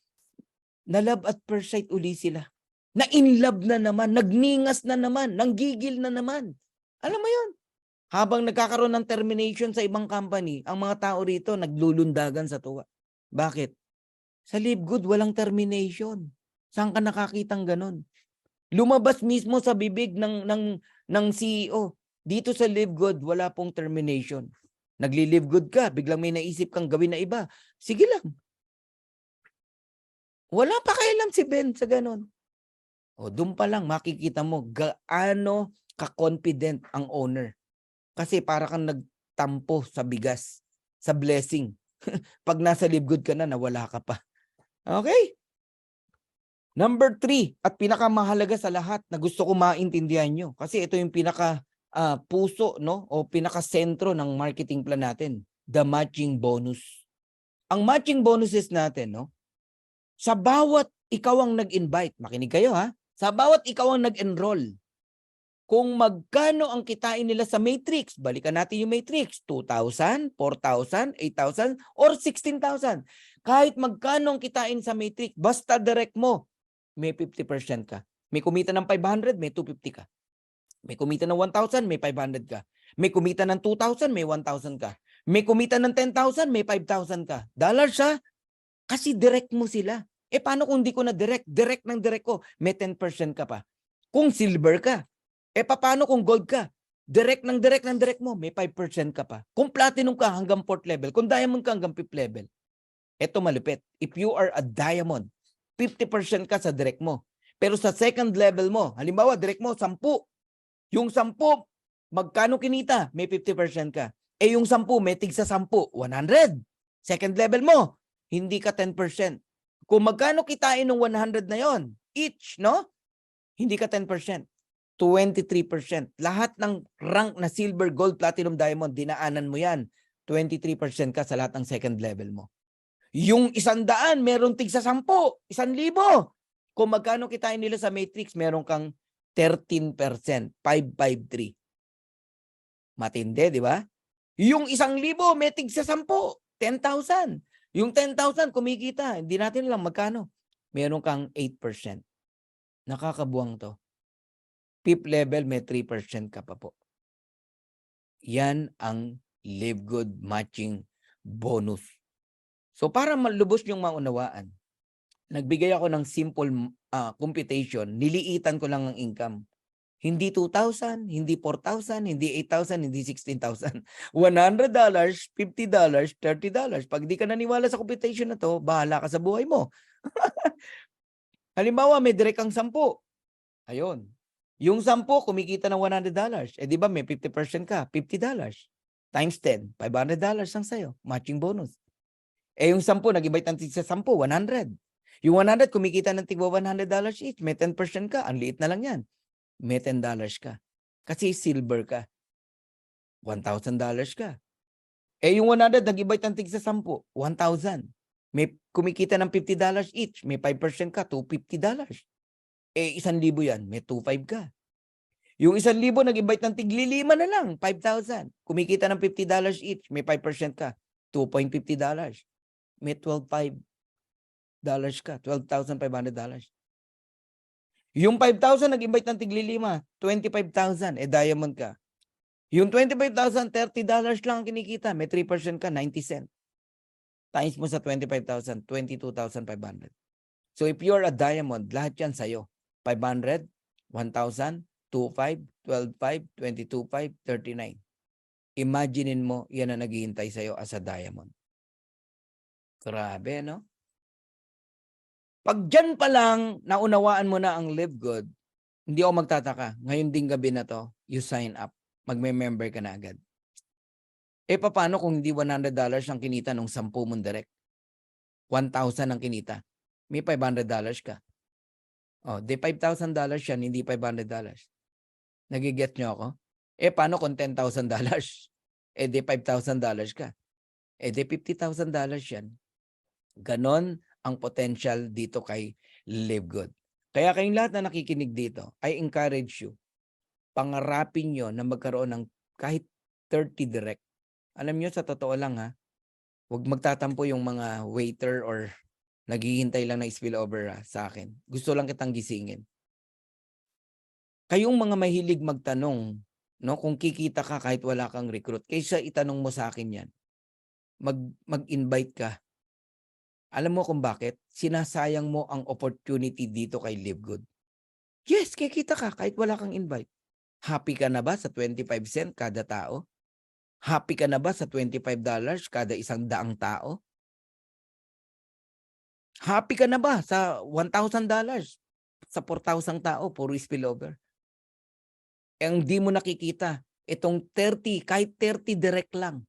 Na love at first sight uli sila. Na in love na naman, nagningas na naman, nanggigil na naman. Alam mo yun? Habang nagkakaroon ng termination sa ibang company, ang mga tao rito naglulundagan sa tuwa. Bakit? Sa Live Good, walang termination. Saan ka nakakitang ganun? Lumabas mismo sa bibig ng CEO. Dito sa Live Good, wala pong termination. Nagli-live good ka, biglang may naisip kang gawin na iba. Sige lang. Wala pa kailan si Ben sa ganun. Doon pa lang makikita mo gaano ka-confident ang owner. Kasi para kang nagtampo sa bigas, sa blessing. Pag nasa Live Good ka na, nawala ka pa. Okay? Number 3, at pinakamahalaga sa lahat na gusto ko maintindihan nyo. Kasi ito yung puso, no? O pinaka-sentro ng marketing plan natin. the matching bonus. Ang matching bonuses natin, no? Sa bawat ikaw ang nag-invite, makinig kayo ha, sa bawat ikaw ang nag-enroll, kung magkano ang kitain nila sa matrix, balikan natin yung matrix, 2,000, 4,000, 8,000, or 16,000. Kahit magkano ang kitain sa matrix, basta direct mo, may 50% ka. May kumita ng 500, may 250 ka. May kumita ng 1,000, may 500 ka. May kumita ng 2,000, may 1,000 ka. May kumita ng 10,000, may 5,000 ka. Dollars siya, kasi direct mo sila. Paano kung di ko na direct? Direct ng direct ko, may 10% ka pa. Kung silver ka, paano kung gold ka? Direct ng direct mo, may 5% ka pa. Kung platinum ka hanggang 4th level, kung diamond ka hanggang 5th level. Ito malupit. If you are a diamond, 50% ka sa direct mo. Pero sa second level mo, halimbawa direct mo 10. Yung 10, magkano kinita? May 50% ka. Yung 10, may tig sa 10, 100. Second level mo, hindi ka 10%. Kung magkano kitain ng 100 na yon, each, no? Hindi ka 10%. 23%. Lahat ng rank na silver, gold, platinum, diamond, dinaanan mo yan. 23% ka sa lahat ng second level mo. Yung 100, meron tig sa 10, 1,000. Kung magkano kitain nila sa matrix, meron kang 13%, 553. Matindi, di ba? Yung 1,000, may tig sa 10, 10,000. Yung 10,000 kumikita, hindi natin lang magkano. Meron kang 8%. Nakakabuwang to. 5th level, may 3% ka pa po. Yan ang Live Good matching bonus. So para malubos yung maunawaan, nagbigay ako ng simple computation, niliitan ko lang ang income. Hindi 2,000, hindi 4,000, hindi 8,000, hindi 16,000. $100, $50, $30. Pag di ka naniwala sa computation na to, bahala ka sa buhay mo. Halimbawa, may direct kang 10. Ayun. Yung 10, kumikita ng $100. Di ba may 50% ka? $50. Times 10, $500 ang sayo. Matching bonus. Yung 10, nag-invite ng tig sa 10, 100. Yung 100, kumikita ng tigwa $100 each. May 10% ka. Ang liit na lang yan. May $10 ka. Kasi silver ka. $1,000 ka. Yung 100, nag-invite ng tig sa 10, 1,000. May kumikita ng $50 each. May 5% ka, $250. 1,000 yan, may 2,500 ka. Yung 1,000, nag-invite ng tig-5 na lang, 5,000. Kumikita ng $50 each, may 5% ka, $2.50. May $12,500 ka, $12,500. Yung 5,000, nag-invite ng tig-5, 25,000, diamond ka. Yung 25,000, $30 lang ang kinikita, may 3% ka, 90 cents. Times mo sa 25,000, 22,500. So if you're a diamond, lahat yan sa'yo. 500, 1,000, 2,500, 12,500, 22,500, 39. Imaginein mo, yan ang naghihintay sa'yo as a diamond. Grabe, no? Pag dyan pa lang, naunawaan mo na ang Live Good, hindi ako magtataka. Ngayon ding gabi na to, you sign up. Magme-member ka na agad. Paano kung hindi $100 ang kinita nung 10 mong direct? 1,000 ang kinita. May $500 ka. Di $5,000 yan, hindi $500. Nagiget nyo ako? Paano kung $10,000? Di $5,000 ka. Di $50,000 yan. Ganon ang potential dito kay Live Good. Kaya kayong lahat na nakikinig dito, I encourage you, pangarapin nyo na magkaroon ng kahit 30 direct. Alam nyo, sa totoo lang huwag magtatampo yung mga waiter or naghihintay lang na spillover sa akin. Gusto lang kitang gisingin. Kayong mga mahilig magtanong, no, kung kikita ka kahit wala kang recruit, kaysa itanong mo sa akin yan, mag-invite ka. Alam mo kung bakit? Sinasayang mo ang opportunity dito kay Live Good. Yes, kikita ka kahit wala kang invite. Happy ka na ba sa 25 cent kada tao? Happy ka na ba sa $25 kada 100 tao? Happy ka na ba sa $1,000 sa 4,000 tao, puro spillover? Ang di mo nakikita, itong 30, kahit 30 direct lang,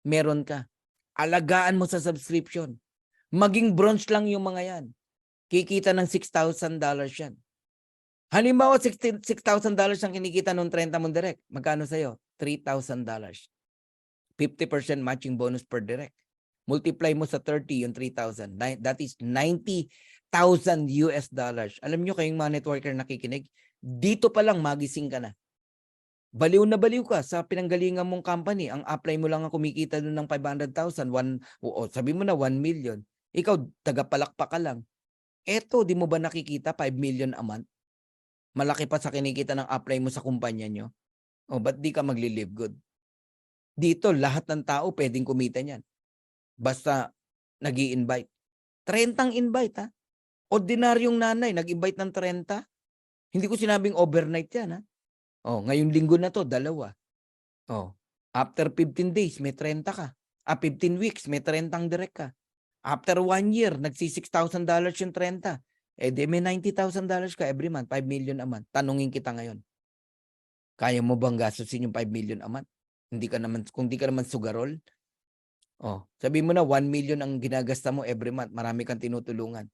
meron ka. Alagaan mo sa subscription. Maging bronze lang yung mga yan. Kikita ng $6,000 yan. Halimbawa, $6,000 ang kinikita nung 30 mong direct. Magkano sa'yo? $3,000. 50% matching bonus per direct. Multiply mo sa 30 yung 3,000. That is 90,000 US dollars. Alam nyo kayong mga networker nakikinig, dito pa lang magising ka na. Baliw na baliw ka sa pinanggalingan mong company. Ang apply mo lang ang kumikita doon ng 500,000, sabi mo na 1 million. Ikaw, tagapalakpak ka lang. Eto, di mo ba nakikita 5 million a month? Malaki pa sa kinikita ng apply mo sa kumpanya nyo. O, ba't di ka magli-live good? Dito, lahat ng tao pwedeng kumita niyan. Basta nag-i-invite. 30 invite, ha? Ordinaryong nanay, nag-invite ng 30. Hindi ko sinabing overnight yan, ha? Oh, ngayong linggo na to, 2. Oh, after 15 days, may 30 ka. 15 weeks, may 30 direct ka. After 1 year, nagsi $6,000 yung 30. Di may $90,000 ka every month, 5 million a month. Tanungin kita ngayon. Kaya mo bang gastusin yung 5 million a month? Kung di ka naman sugarol. Oh, sabi mo na 1 million ang ginagasta mo every month. Marami kang tinutulungan.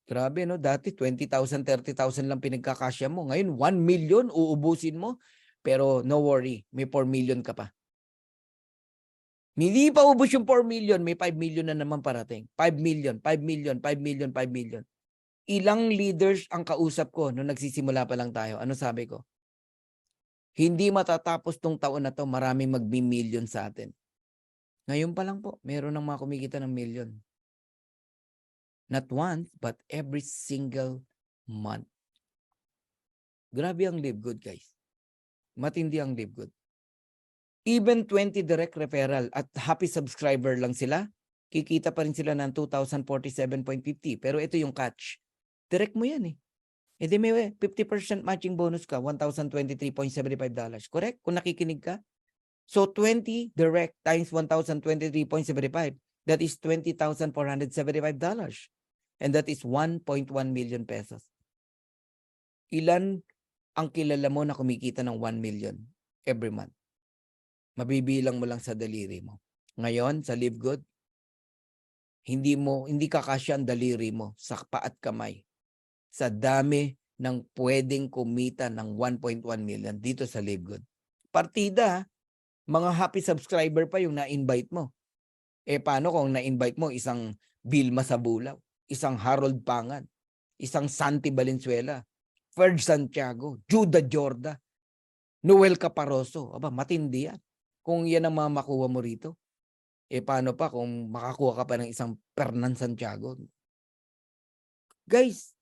Grabe, no? Dati 20,000, 30,000 lang pinagkakasya mo. Ngayon, 1 million uubusin mo. Pero no worry, may 4 million ka pa. Hindi pa ubos yung 4 million, may 5 million na naman parating. 5 million, 5 million, 5 million, 5 million. Ilang leaders ang kausap ko nung nagsisimula pa lang tayo? Ano sabi ko? Hindi matatapos tong taon na to, maraming magbi-million sa atin. Ngayon pa lang po, meron ng mga kumikita ng million. Not once, but every single month. Grabe ang Live Good, guys. Matindi ang Live Good. Even 20 direct referral at happy subscriber lang sila, kikita pa rin sila ng 2,047.50. Pero ito yung catch. Direct mo yan eh. E di may 50% matching bonus ka, $1,023.75. Correct? Kung nakikinig ka. So 20 direct times $1,023.75. That is $20,475. And that is 1.1 million pesos. Ilan ang kilala mo na kumikita ng 1 million every month? Mabibilang mo lang sa daliri mo. Ngayon, sa Live Good, hindi kakasya ang daliri mo sa paa at kamay. Sa dami ng pwedeng kumita ng 1.1 million dito sa Live Good. Partida, mga happy subscriber pa yung na-invite mo. Paano kung na-invite mo isang Vilma Sabulaw, isang Harold Pangan, isang Santi Valenzuela, Ferg Santiago, Judah Jorda, Noel Caparoso? Aba, matindi yan. Kung yan ang makuha mo rito. Paano pa kung makakuha ka pa ng isang Fernan Santiago? Guys,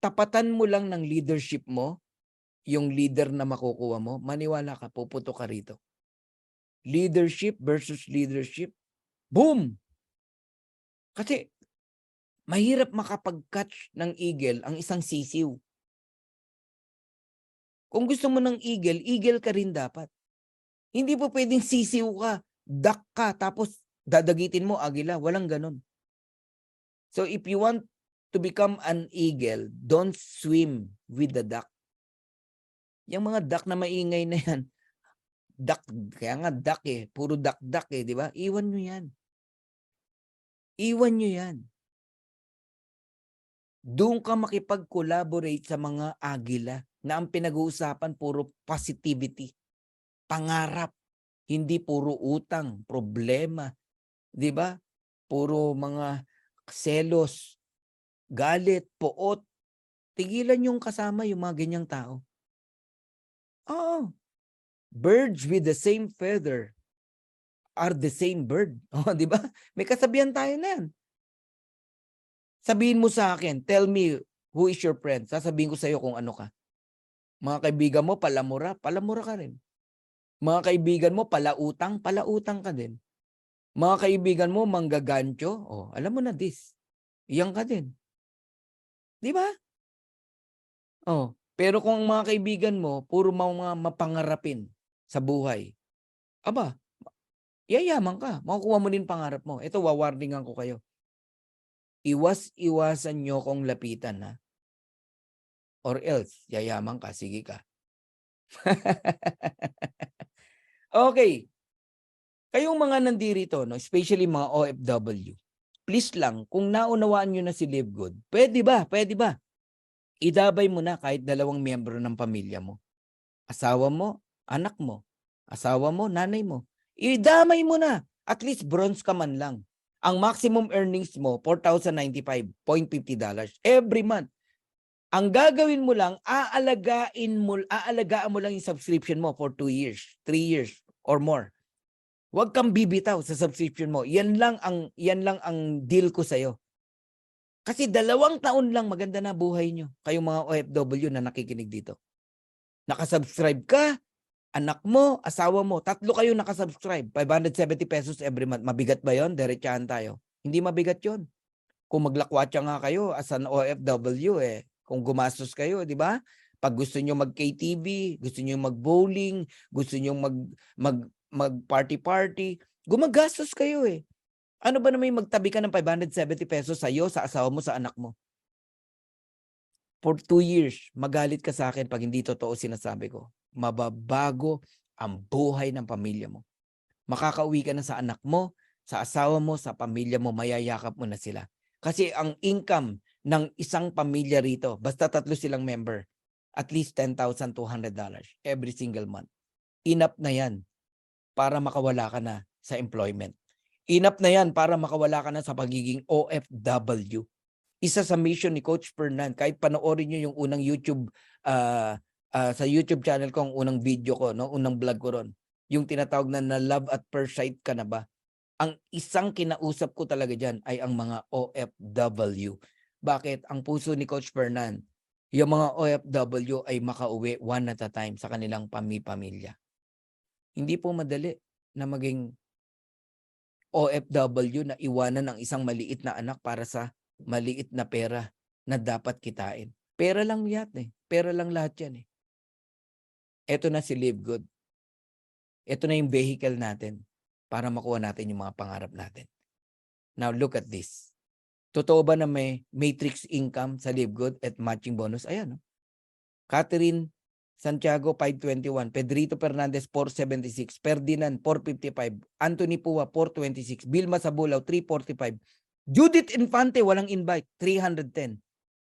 tapatan mo lang ng leadership mo, yung leader na makukuha mo, maniwala ka, puputo ka rito. Leadership versus leadership. Boom! Kasi, mahirap makapag-catch ng eagle ang isang sisiw. Kung gusto mo ng eagle, eagle ka rin dapat. Hindi po pwedeng sisiw ka, duck ka, tapos dadagitin mo agila. Walang ganon. So if you want to become an eagle, don't swim with the duck. Yung mga duck na maingay na yan, duck, kaya nga duck eh, puro duck eh, di ba? Iwan nyo yan. Iwan nyo yan. Doon ka makipag-collaborate sa mga agila na ang pinag-uusapan puro positivity, pangarap, hindi puro utang, problema, di ba? Puro mga selos, galit, poot. Tigilan yung kasama yung mga ganyang tao. Oo. Birds with the same feather are the same bird. Oh, di ba? May kasabihan tayo na yan. Sabihin mo sa akin, tell me who is your friend. Sasabihin ko sa iyo kung ano ka. Mga kaibigan mo, palamura ka rin. Mga kaibigan mo, palautang ka din. Mga kaibigan mo, manggagancho, alam mo na this. Iyan ka din. Di ba? Pero kung mga kaibigan mo, puro mga mapangarapin sa buhay, aba, yayaman ka. Makukuha mo din pangarap mo. Ito, wawarningan ko kayo. Iwas-iwasan nyo kong lapitan, ha? Or else, yayaman ka, sige ka. Okay. Kayong mga nandirito, no, especially mga OFW, please lang, kung naunawaan nyo na si Live Good, pwede ba? Idabay mo na kahit 2 miyembro ng pamilya mo. Asawa mo, anak mo. Asawa mo, nanay mo. idamay mo na. At least bronze ka man lang. Ang maximum earnings mo, $4,095.50 every month. Ang gagawin mo lang, aalagaan mo lang yung subscription mo for 2 years, 3 years or more. Huwag kang bibitaw sa subscription mo. Yan lang ang deal ko sa'yo. Kasi 2 taon lang maganda na buhay nyo. Kayong mga OFW na nakikinig dito. Nakasubscribe ka, anak mo, asawa mo, 3 kayo nakasubscribe. 570 pesos every month. Mabigat ba yon? Diretsahan tayo. Hindi mabigat yon. Kung maglakwatsa nga kayo as an OFW, kung gumastos kayo, di ba? Pag gusto nyo mag-KTV, gusto nyo mag-bowling, gusto nyo mag-party-party, gumagastos kayo eh. Ano ba naman yung magtabi ka ng 570 pesos sa'yo, sa asawa mo, sa anak mo? For 2 years, magalit ka sa akin pag hindi totoo sinasabi ko. Mababago ang buhay ng pamilya mo. Makakauwi ka na sa anak mo, sa asawa mo, sa pamilya mo, mayayakap mo na sila. Kasi ang income ng isang pamilya rito, basta 3 silang member, at least $10,200 every single month. Enough na yan para makawala ka na sa employment. Enough na yan para makawala ka na sa pagiging OFW. Isa sa mission ni Coach Fernan, kahit panoorin nyo yung unang YouTube, sa YouTube channel ko, ang unang video ko, no? Unang vlog ko ron, yung tinatawag na love at first sight ka na ba? Ang isang kinausap ko talaga dyan ay ang mga OFW. Bakit? Ang puso ni Coach Fernan, yung mga OFW ay makauwi one at a time sa kanilang pamilya. Hindi po madali na maging OFW na iwanan ang isang maliit na anak para sa maliit na pera na dapat kitain. Pera lang yan eh. Pera lang lahat yan eh. Ito na si Live Good. Ito na yung vehicle natin para makuha natin yung mga pangarap natin. Now look at this. Totoo ba na may matrix income sa Live Good at matching bonus? Ayan. No? Catherine Santiago 521, Pedrito Fernandez 476, Ferdinand 455, Anthony Pua 426, Vilma Sabulaw 345, Judith Infante walang invite 310,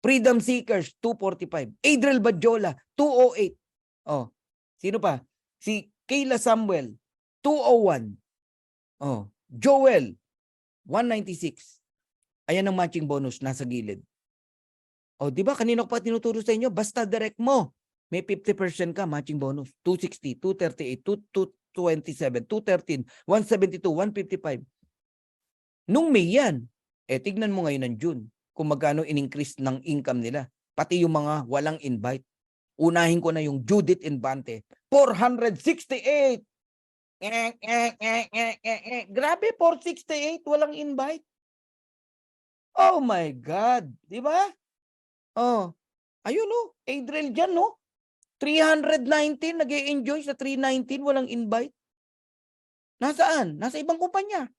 Freedom Seekers 245, Adriel Badjola 208. Oh, sino pa? Si Kayla Samuel 201. Oh, Joel 196. Ayan ang matching bonus nasa gilid. Oh, di ba kanina ko pa tinuturo sa inyo, basta direct mo. May 50% ka matching bonus. 260, 238, 227, 213, 172, 155. Nung May yan, tignan mo ngayon ng June kung magkano in-increase ng income nila. Pati yung mga walang invite. Unahin ko na yung Judith Infante. 468! Grabe, 468, walang invite. Oh my God, di ba? Oh, ayun no, Adriel dyan no. 319, nag-e-enjoy sa 319, walang invite. Nasaan? Nasa ibang kumpanya.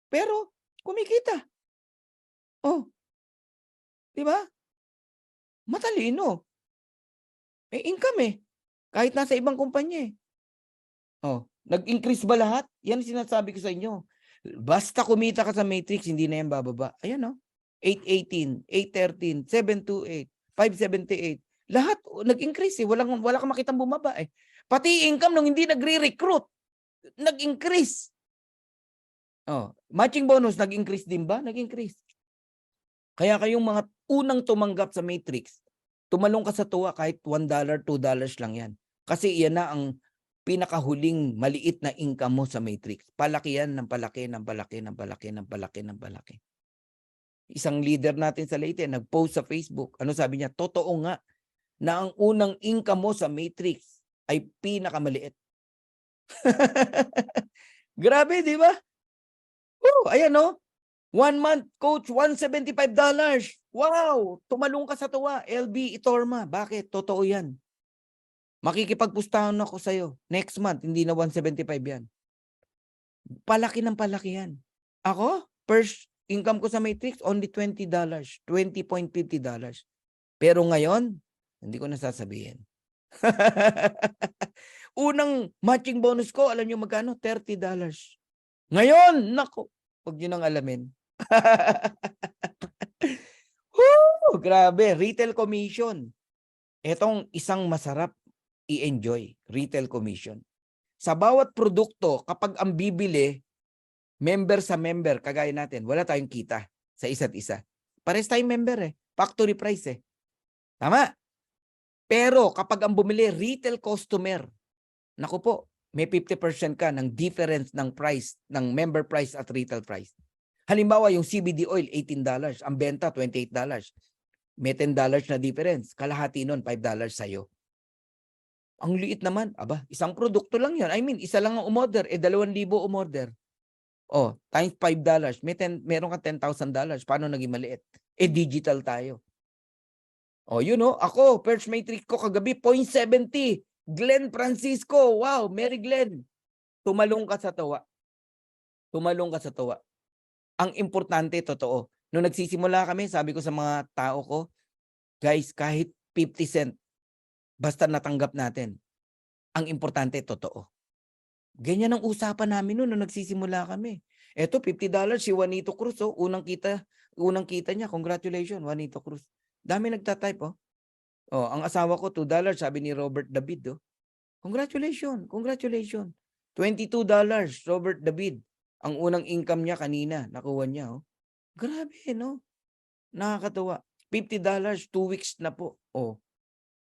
Pero, kumikita. Oh. Di ba? Matalino. May income eh. Kahit nasa ibang kumpanya eh. Oh. Nag-increase ba lahat? Yan sinasabi ko sa inyo. Basta kumita ka sa matrix, hindi na yan bababa. Ayan oh. 818, 813, 728, 578. Lahat nag-increase eh. Wala kang makitang bumaba eh. Pati income nung hindi nagre-recruit, nag-increase. Oh, matching bonus nag-increase din ba? Nag-increase. Kaya kayong mga unang tumanggap sa matrix, tumalong ka sa tuwa kahit $1, $2 lang yan. Kasi iyan na ang pinakahuling maliit na income mo sa matrix. Palaki yan ng palaki, ng palaki, ng palaki, ng palaki, ng palaki. Isang leader natin sa Leyte nag-post sa Facebook. Ano sabi niya? Totoo nga na ang unang income mo sa matrix ay pinakamaliit. Grabe, di ba? Ayan no. 1 month, coach, $175. Wow! Tumalong ka sa tuwa. LB Itorma. Bakit? Totoo yan. Makikipagpustahan ako sa'yo. Next month, hindi na 175 yan. Palaki ng palaki yan. Ako, first income ko sa matrix, only $20. $20.50. Pero ngayon, hindi ko nasasabihin. Unang matching bonus ko, alam nyo magkano? $30. Ngayon, nako, huwag nyo nang alamin. Woo, grabe, retail commission. Etong isang masarap i-enjoy, retail commission. Sa bawat produkto, kapag ang bibili, member sa member, kagaya natin, wala tayong kita sa isa't isa. Pares tayong member eh. Factory price eh. Tama? Pero kapag ang bumili, retail customer, naku po, may 50% ka ng difference ng price, ng member price at retail price. Halimbawa, yung CBD oil, $18. Ang benta, $28. May $10 na difference. Kalahati nun, $5 sa'yo. Ang liit naman. Aba, isang produkto lang yan. I mean, isa lang ang umorder. 2,000 umorder. Oh, times $5. Meron ka $10,000. Paano naging maliit? Digital tayo. Oh, you know, ako, Perch Matrix ko kagabi, 0.70. Glenn Francisco. Wow, Mary Glenn. Tumalong ka sa tuwa. Tumalong ka sa tuwa. Ang importante, totoo. Nung nagsisimula kami, sabi ko sa mga tao ko, guys, kahit 50 cent, basta natanggap natin. Ang importante, totoo. Ganyan ang usapan namin nung nagsisimula kami. Eto, $50 si Juanito Cruz. Oh. Unang kita niya. Congratulations, Juanito Cruz. Dami nagtatype. Oh. Oh, ang asawa ko, $2, sabi ni Robert David. Oh. Congratulations, congratulations. $22, Robert David. Ang unang income niya kanina, nakuha niya. Oh. Grabe, no? Nakakatawa. $50, 2 weeks na po. Oh,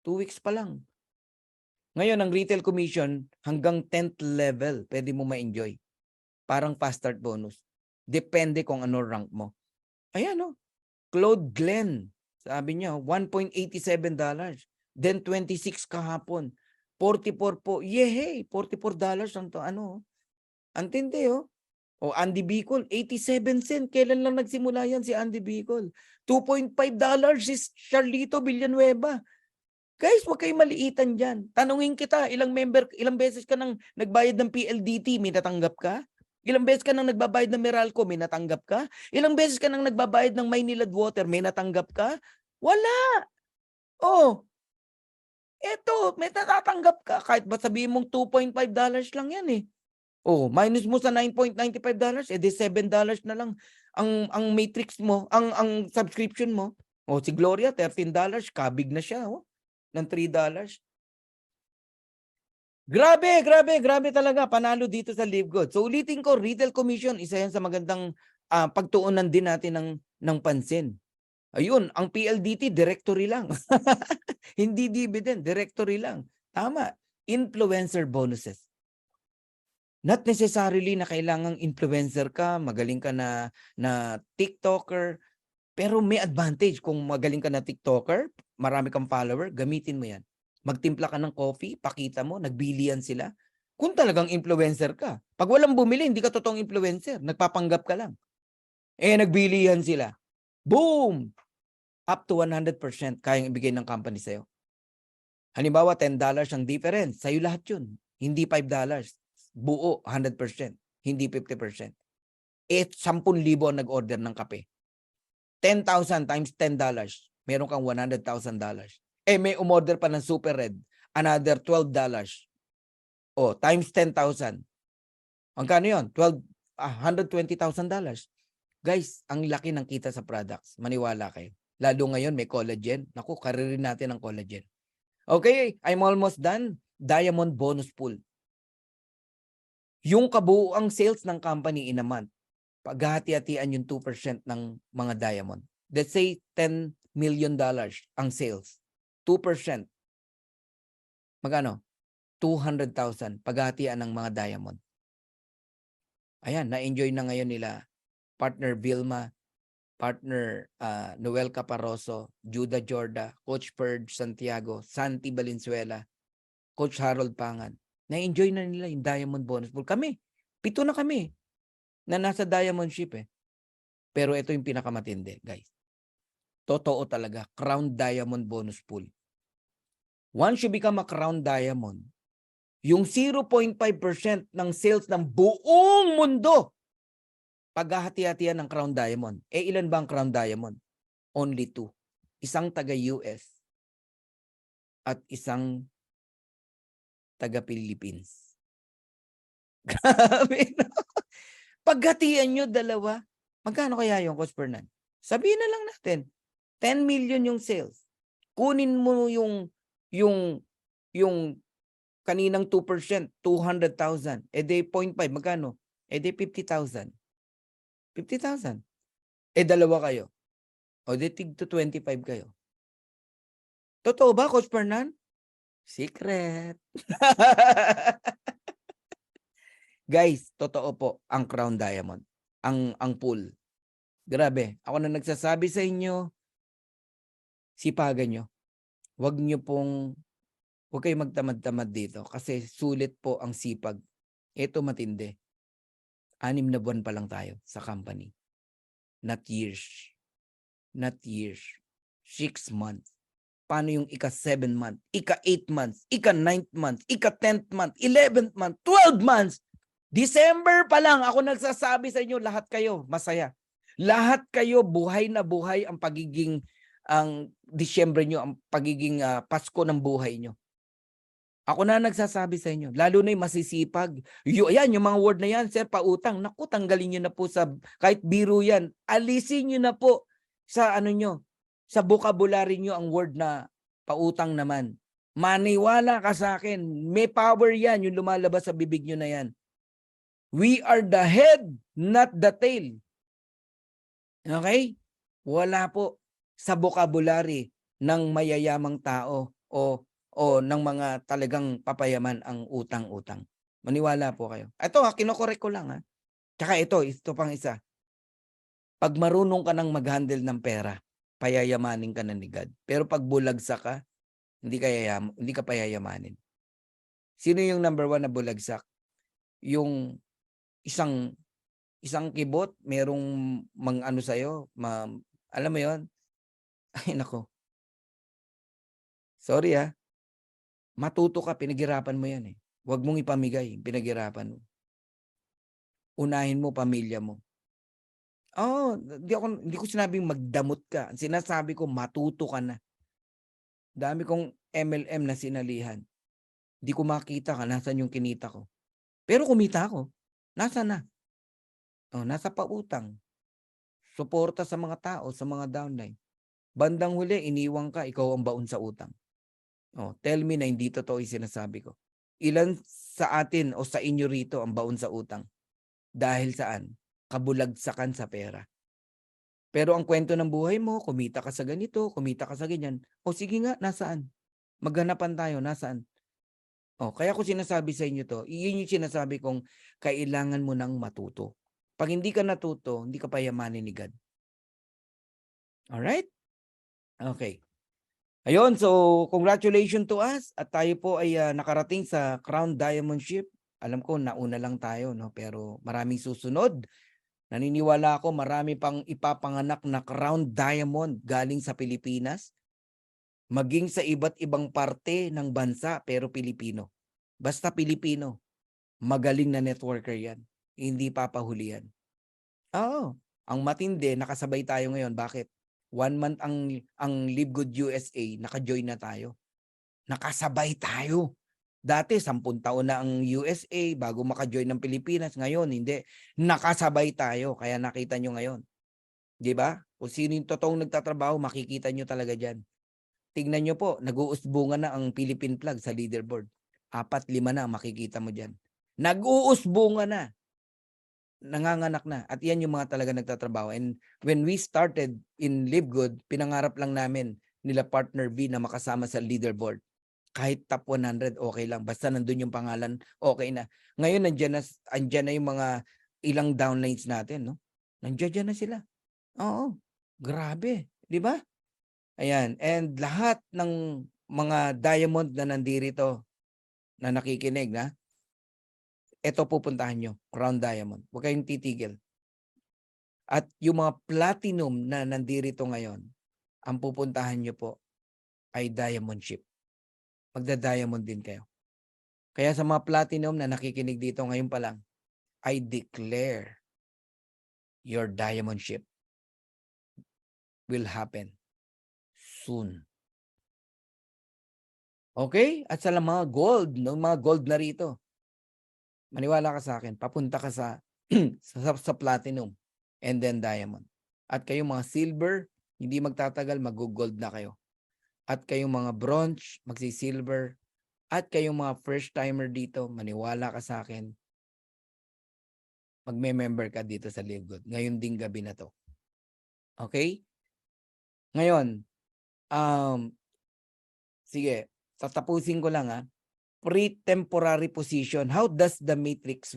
2 weeks pa lang. Ngayon, ang retail commission, hanggang 10th level, pwede mo ma-enjoy. Parang fast start bonus. Depende kung ano rank mo. Ayan, no? Claude Glenn, sabi niya, $1.87. Then 26 kahapon. 44 po. Yehey, $44 ang to. Ano? Antindi, oh. O Andy Bicol, 87 cent. Kailan lang nagsimula yan si Andy Bicol? $2.5 si Charlito Villanueva. Guys, huwag kayong maliitan dyan. Tanungin kita, ilang beses ka nang nagbayad ng PLDT, may natanggap ka? Ilang beses ka nang nagbabayad ng Meralco, may natanggap ka? Ilang beses ka nang nagbabayad ng Maynilad Water, may natanggap ka? Wala! Oh, eto, may natatanggap ka. Kahit ba sabihin mong $2.5 lang yan eh. Oh, minus mo sa $9.95, edi $7 na lang ang matrix mo, ang subscription mo. Oh, si Gloria $13, kabig na siya, oh, ng $3. Grabe talaga panalo dito sa Live Good. So ulitin ko, retail commission, isa yan sa magandang pagtuunan din natin ng pansin. Ayun, ang PLDT directory lang. Hindi dividend, directory lang. Tama, influencer bonuses. Not necessarily na kailangang influencer ka, magaling ka na TikToker, pero may advantage kung magaling ka na TikToker, marami kang follower, gamitin mo yan. Magtimpla ka ng coffee, pakita mo, nagbilian sila. Kung talagang influencer ka. Pag walang bumili, hindi ka totoong influencer, nagpapanggap ka lang. Nagbilian sila. Boom! Up to 100% kayang ibigay ng company sa'yo. Halimbawa, $10 ang difference, sa'yo lahat yun. Hindi $5. Buo, 100%. Hindi 50%. 10,000 ang nag-order ng kape. 10,000 times $10. Meron kang $100,000. May umorder pa ng Super Red. Another $12. Times 10,000. Ang kano yun? $120,000. Guys, ang laki ng kita sa products. Maniwala kayo. Lalo ngayon may collagen. Naku, karirin natin ang collagen. Okay, I'm almost done. Diamond bonus pool. Yung kabuuang sales ng company in a month, paghati-hatian yung 2% ng mga diamond. Let's say $10 million ang sales. 2%. Magkano? 200,000 paghatian ng mga diamond. Ayan, na-enjoy na ngayon nila partner Vilma, partner Noel Caparroso, Judah Jorda, Coach Purge Santiago, Santi Valenzuela, Coach Harold Pangan. Na-enjoy na nila yung diamond bonus pool. Kami, 7 na kami na nasa diamond ship eh. Pero ito yung pinakamatindi, guys. Totoo talaga, crown diamond bonus pool. Once you become a crown diamond, yung 0.5% ng sales ng buong mundo, paghahati-hatian ng crown diamond. Ilan ba ang crown diamond? Only 2. Isang taga-US at isang taga-Philippines. Grabe, no? Paghatian nyo dalawa, magkano kaya yung Coach Fernan? Sabihin na lang natin, 10 million yung sales. Kunin mo yung kaninang 2%, 200,000. Eh di 0.5, magkano? Eh di 50,000. 50,000. Eh dalawa kayo. O di tig to 25 kayo. Totoo ba, Coach Fernan? Secret. Guys, totoo po ang Crown Diamond. Ang pool. Grabe. Ako na nagsasabi sa inyo, sipagan nyo. Huwag kayong magtamad-tamad dito kasi sulit po ang sipag. Ito matindi. 6 na buwan pa lang tayo sa company. Not years. Not years. 6 months. Paano yung ika-7 month, ika-8 months, ika-9th month, ika-10th month, 11th month, 12 months? December pa lang ako nagsasabi sa inyo, lahat kayo masaya. Lahat kayo buhay na buhay ang pagiging Disyembre nyo, ang pagiging Pasko ng buhay nyo. Ako na nagsasabi sa inyo, lalo na yung masisipag. Yan, yung mga word na yan, sir, pautang. Naku, tanggalin nyo na po kahit biro yan. Alisin nyo na po sa sa vocabulary nyo ang word na pautang naman. Maniwala ka sa akin, may power yan, yung lumalabas sa bibig nyo na yan. We are the head, not the tail. Okay? Wala po sa vocabulary ng mayayamang tao o ng mga talagang papayaman ang utang-utang. Maniwala po kayo. Ito kinokorek ko lang Tsaka ito pang isa. Pag marunong ka nang mag-handle ng pera, payayamanin ka na ni God. Pero pag bulagsak ka, hindi ka payayamanin. Sino yung number 1 na bulagsak? Yung isang kibot, merong sa'yo, alam mo yon? Ay nako. Sorry matuto ka, pinaghirapan mo yan Huwag mong ipamigay, pinaghirapan mo. Unahin mo pamilya mo. Hindi ko sinabing magdamot ka. Ang sinasabi ko, matuto ka na. Dami kong MLM na sinalihan. Hindi ko makita ka, nasan yung kinita ko. Pero kumita ako. Nasa na? Nasa pautang. Suporta sa mga tao, sa mga downline. Bandang huli, iniwang ka, ikaw ang baon sa utang. Tell me na hindi totoo yung sinasabi ko. Ilan sa atin o sa inyo rito ang baon sa utang? Dahil saan? Kabulagsakan sa pera. Pero ang kwento ng buhay mo, kumita ka sa ganito, kumita ka sa ganyan. Sige nga, nasaan? Maghanapan tayo, nasaan? Kaya ko sinasabi sa inyo to, yun yung sinasabi kong kailangan mo nang matuto. Pag hindi ka natuto, hindi ka payamanin ni God. Alright? Okay. Ayun, so congratulations to us at tayo po ay nakarating sa Crown Diamond Ship. Alam ko nauna lang tayo pero maraming susunod. Naniniwala ako marami pang ipapanganak na Crown Diamond galing sa Pilipinas. Maging sa iba't ibang parte ng bansa pero Pilipino. Basta Pilipino, magaling na networker yan. Hindi papahulihan. Ang matindi, nakasabay tayo ngayon. Bakit? 1 month ang Live Good USA, naka-join na tayo. Nakasabay tayo. Dati 10 taon na ang USA bago maka-join ng Pilipinas. Ngayon hindi. Nakasabay tayo kaya nakita nyo ngayon. 'Di ba? Kung sino yung totoong nagtatrabaho, makikita nyo talaga diyan. Tingnan nyo po, nag-uusbungan na ang Philippine flag sa leaderboard. 4-5 na makikita mo diyan. Nag-uusbungan na. Nanganganak na. At yan yung mga talaga nagtatrabaho. And when we started in Live Good, pinangarap lang namin nila partner B na makasama sa leaderboard. Kahit top 100, okay lang. Basta nandun yung pangalan, okay na. Ngayon, andyan na yung mga ilang downlines natin, no? Nandiyan na sila. Oo. Grabe. Di ba? Ayan. And lahat ng mga diamond na nandirito na nakikinig, ito pupuntahan nyo, Crown Diamond. Huwag kayong titigil. At yung mga platinum na nandirito ngayon, ang pupuntahan nyo po ay Diamond Ship. Magda-diamond din kayo. Kaya sa mga platinum na nakikinig dito ngayon pa lang, I declare your Diamond Ship will happen soon. Okay? At sa mga gold, mga gold na rito, maniwala ka sa akin, papunta ka sa platinum and then diamond. At kayong mga silver, hindi magtatagal, mag-gold na kayo. At kayong mga bronze, magsi-silver, At kayong mga first timer dito, maniwala ka sa akin, magme-member ka dito sa Live Good. Ngayon ding gabi na to. Okay? Ngayon, sige, tatapusin ko lang Pre-temporary position. How does the matrix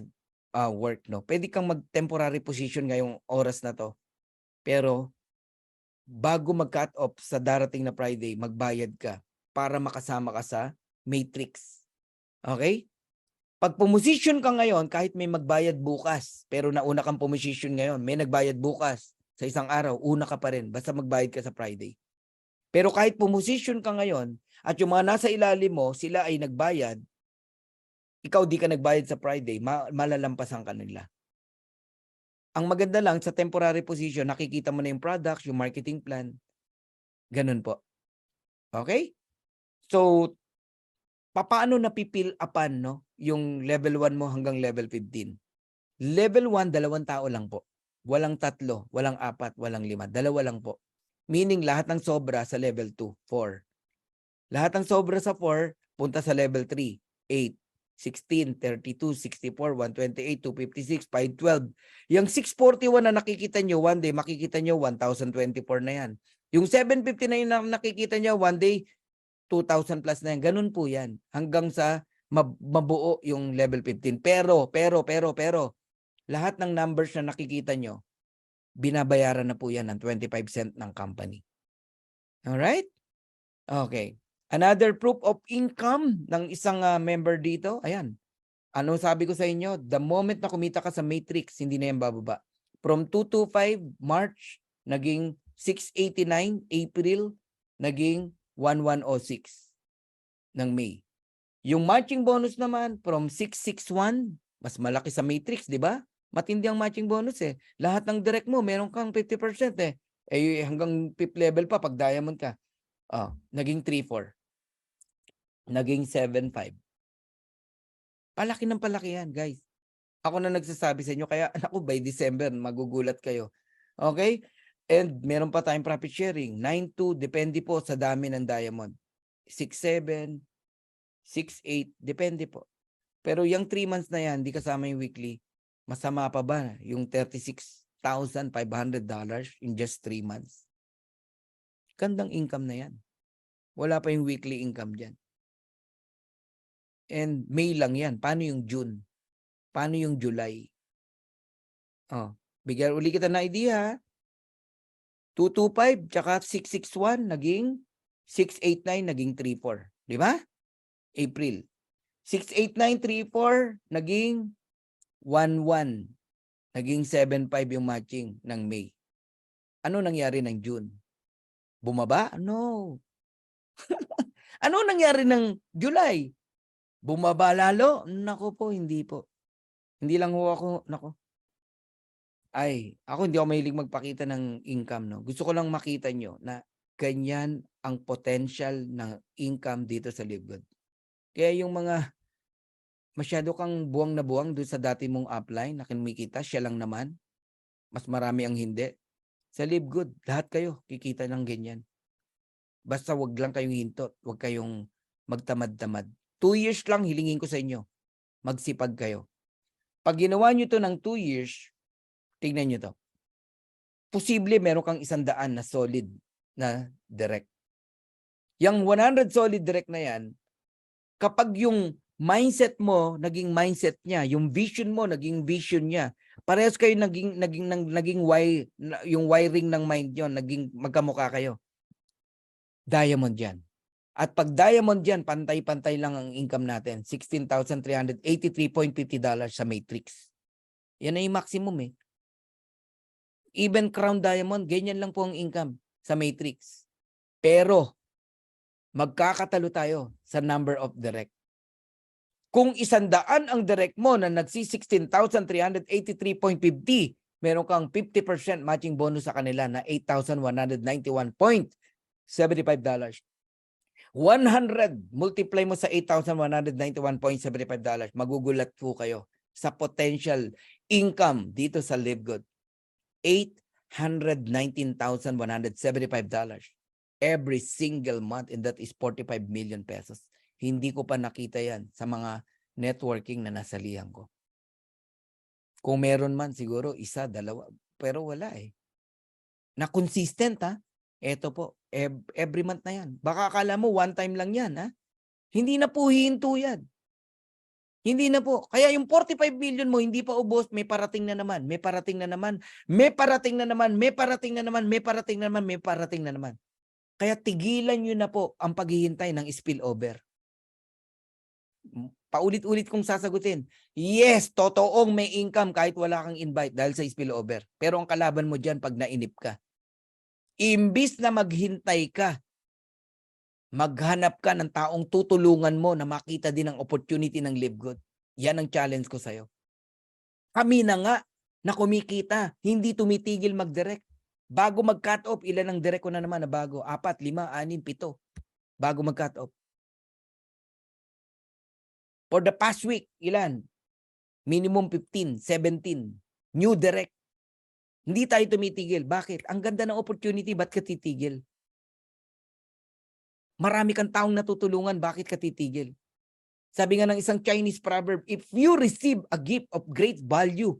work, no? Pwede kang mag-temporary position ngayong oras na to. Pero bago mag-cut off sa darating na Friday, magbayad ka para makasama ka sa matrix. Okay? Pag pumosisyon ka ngayon, kahit may magbayad bukas, pero nauna kang pumosisyon ngayon, may nagbayad bukas sa isang araw, una ka pa rin, basta magbayad ka sa Friday. Pero kahit pumosisyon ka ngayon, at yung mga nasa ilalim mo, sila ay nagbayad, ikaw di ka nagbayad sa Friday, malalampasan ka nila. Ang maganda lang sa temporary position, nakikita mo na yung products, yung marketing plan. Ganun po. Okay? So, paano napipil upan, no? Yung level 1 mo hanggang level 15? Level 1, 2 tao lang po. Walang 3, walang 4, walang 5. 2 lang po. Meaning lahat ng sobra sa level 2, 4. Lahat ng sobra sa 4, punta sa level 3, 8, 16, 32, 64, 128, 256, 512. Yung 641 na nakikita nyo, one day makikita nyo 1,024 na yan. Yung 759 na nakikita nyo, one day 2,000 plus na yan. Ganun po yan. Hanggang sa mabuo yung level 15. Pero, lahat ng numbers na nakikita nyo, binabayaran na po yan ng 25 cent ng company. Alright? Okay. Another proof of income ng isang member dito. Ayan. Ano sabi ko sa inyo? The moment na kumita ka sa matrix, hindi na yan bababa. From 225 March, naging 689 April, naging 1106 ng May. Yung matching bonus naman, from 661, mas malaki sa matrix, di ba? Matindi ang matching bonus eh. Lahat ng direct mo, meron kang 50% eh. Eh hanggang 5th level pa pag diamond ka. Naging 3-4. Naging 7-5. Palaki ng palaki yan, guys. Ako na nagsasabi sa inyo, kaya ako by December, magugulat kayo. Okay? And meron pa tayong profit sharing. 9-2, depende po sa dami ng diamond. 6-7, 6-8, depende po. Pero yung 3 months na yan, di kasama yung weekly, masama pa ba yung $36,500 in just 3 months? Gandang income na yan. Wala pa yung weekly income dyan. And May lang yan. Paano yung June? Paano yung July? Bigyan uli kita na idea. 225 tsaka 661 naging 689 naging 34. Di ba? April. 68934 naging 11. Naging 75 yung matching ng May. Ano nangyari ng June? Bumaba? No. Ano nangyari ng July? Bumaba lalo? Nako po, hindi po. Hindi lang ho ako, nako. Ako hindi ako mahilig magpakita ng income, no. Gusto ko lang makita nyo na ganyan ang potential ng income dito sa Live Good. Kaya yung mga masyado kang buwang na buwang doon sa dati mong upline na kumikita, siya lang naman. Mas marami ang hindi. Sa Live Good, lahat kayo kikita ng ganyan. Basta wag lang kayong hintot, wag kayong magtamad-tamad. 2 years lang hilingin ko sa inyo. Magsipag kayo. Pag ginawa nyo to ng 2 years, tingnan nyo to. Posible meron kang 100 na solid na direct. Yung 100 solid direct na yan, kapag yung mindset mo naging mindset niya, yung vision mo naging vision niya, parehas kayo yung wiring ng mind nyo, naging magkamukha kayo. Diamond yan. At pag diamond yan, pantay-pantay lang ang income natin. $16,383.50 sa matrix. Yan ay yung maximum eh. Even crown diamond, ganyan lang po ang income sa matrix. Pero, magkakatalo tayo sa number of direct. Kung 100 ang direct mo na $16,383.50, meron kang 50% matching bonus sa kanila na $8,191.75. 100 multiply mo sa $8,191.75, magugulat po kayo sa potential income dito sa Live Good. $819,175 every single month, and that is 45 million pesos. Hindi ko pa nakita yan sa mga networking na nasalihan ko. Kung meron man siguro isa, dalawa, pero wala eh. Na consistent ha. Eto po, every month na yan. Baka akala mo one time lang yan ha. Hindi na po hihinto yan. Hindi na po. Kaya yung 45 million mo hindi pa ubos, may parating na naman, may parating na naman, may parating na naman, may parating na naman, may parating na naman, may parating na naman. Kaya tigilan nyo na po ang paghihintay ng spillover. Paulit-ulit kong sasagutin. Yes, totoong may income kahit wala kang invite dahil sa spillover. Pero ang kalaban mo dyan pag nainip ka. Imbis na maghintay ka, maghanap ka ng taong tutulungan mo na makita din ang opportunity ng Live Good. Yan ang challenge ko sa'yo. Kami na nga na kumikita, hindi tumitigil mag-direct. Bago mag-cut off, ilan ang direct ko na naman na bago? 4, 5, 6, 7. Bago mag-cut off. For the past week, ilan? Minimum 15, 17. New direct. Hindi tayo tumitigil. Bakit? Ang ganda ng opportunity, ba't ka titigil? Marami kang taong natutulungan, bakit ka titigil? Sabi nga ng isang Chinese proverb, if you receive a gift of great value,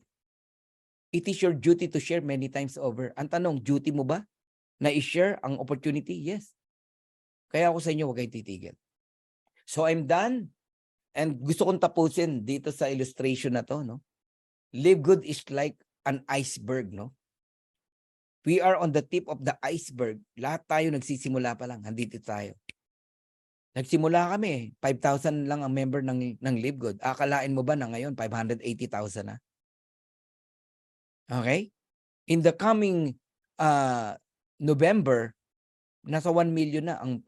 it is your duty to share many times over. Ang tanong, duty mo ba na i-share ang opportunity? Yes. Kaya ako sa inyo, huwag kayong titigil. So I'm done. And gusto kong tapusin dito sa illustration na to, no? Live Good is like an iceberg, no? We are on the tip of the iceberg. Lahat tayo nagsisimula pa lang. Andito tayo. Nagsimula kami, 5,000 lang ang member ng Live Good. Akalain mo ba na ngayon 580,000 na? Okay? In the coming November, nasa 1 million na ang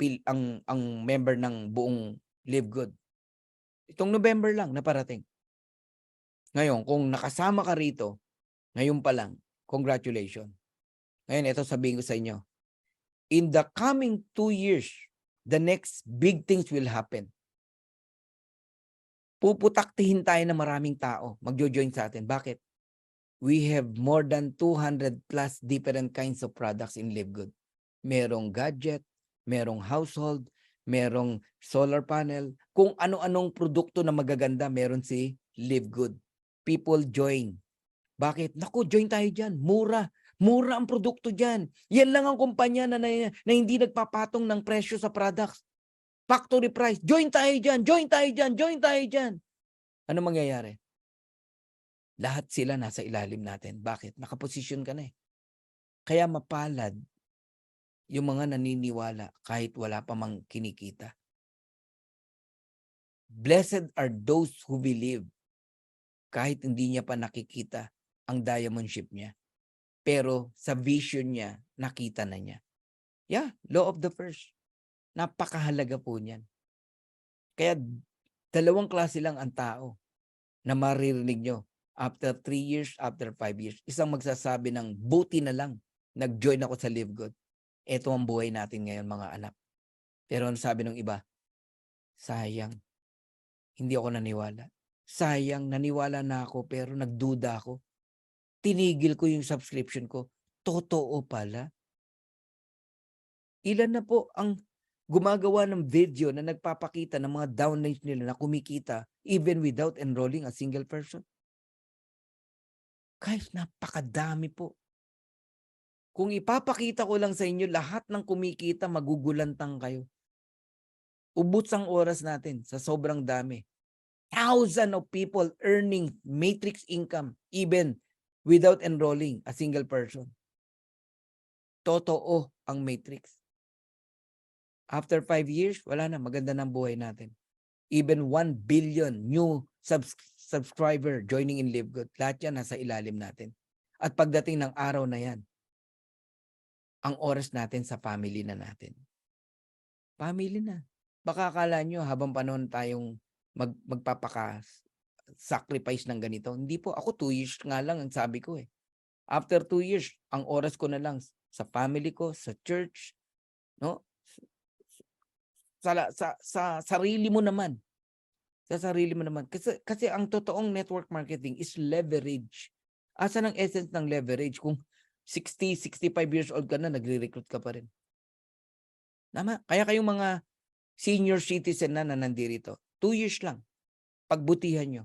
member ng buong Live Good. Itong November lang na parating. Ngayon, kung nakasama ka rito, ngayon pa lang, congratulations. Ngayon, ito sabihin ko sa inyo. In the coming 2 years, the next big things will happen. Puputaktihin tayo ng maraming tao. Magjo-join sa atin. Bakit? We have more than 200 plus different kinds of products in Live Good. Merong gadget, merong household, merong solar panel. Kung ano-anong produkto na magaganda, meron si Live Good. People join. Bakit? Naku, join tayo dyan. Mura. Mura ang produkto dyan. Yan lang ang kumpanya na hindi nagpapatong ng presyo sa products. Factory price. Join tayo dyan. Join tayo dyan. Join tayo dyan. Ano mangyayari? Lahat sila nasa ilalim natin. Bakit? Nakaposisyon ka na eh. Kaya mapalad yung mga naniniwala kahit wala pa mang kinikita. Blessed are those who believe kahit hindi niya pa nakikita ang diamondship niya. Pero sa vision niya, nakita na niya. Yeah, law of the first. Napakahalaga po niyan. Kaya 2 klase lang ang tao na maririnig nyo. After 3 years, after 5 years. Isang magsasabi ng buti na lang. Nag-join ako sa Live Good. Ito ang buhay natin ngayon mga anak. Pero ano sabi ng iba? Sayang. Hindi ako naniwala. Sayang, naniwala na ako pero nagduda ako. Tinigil ko yung subscription ko. Totoo pala. Ilan na po ang gumagawa ng video na nagpapakita ng mga downlines nila na kumikita even without enrolling a single person? Guys, napakadami po. Kung ipapakita ko lang sa inyo lahat ng kumikita, magugulantang kayo. Ubos ang oras natin sa sobrang dami. Thousands of people earning matrix income even without enrolling a single person. Totoo ang matrix. After 5 years, wala na. Maganda ng buhay natin. Even 1 billion new subscriber joining in Live Good. Lahat yan nasa ilalim natin. At pagdating ng araw na yan, ang oras natin sa family na natin. Family na. Baka akala nyo habang panahon tayong magpapaka-sacrifice ng ganito. Hindi po. Ako 2 years nga lang ang sabi ko eh. After 2 years, ang oras ko na lang sa family ko, sa church, no? Sa sarili mo naman. Sa sarili mo naman. Kasi ang totoong network marketing is leverage. Asan ang essence ng leverage? Kung 60, 65 years old ka na, nagre-recruit ka pa rin. Tama? Kaya kayong mga senior citizen na nandirito. 2 years lang. Pagbutihan nyo.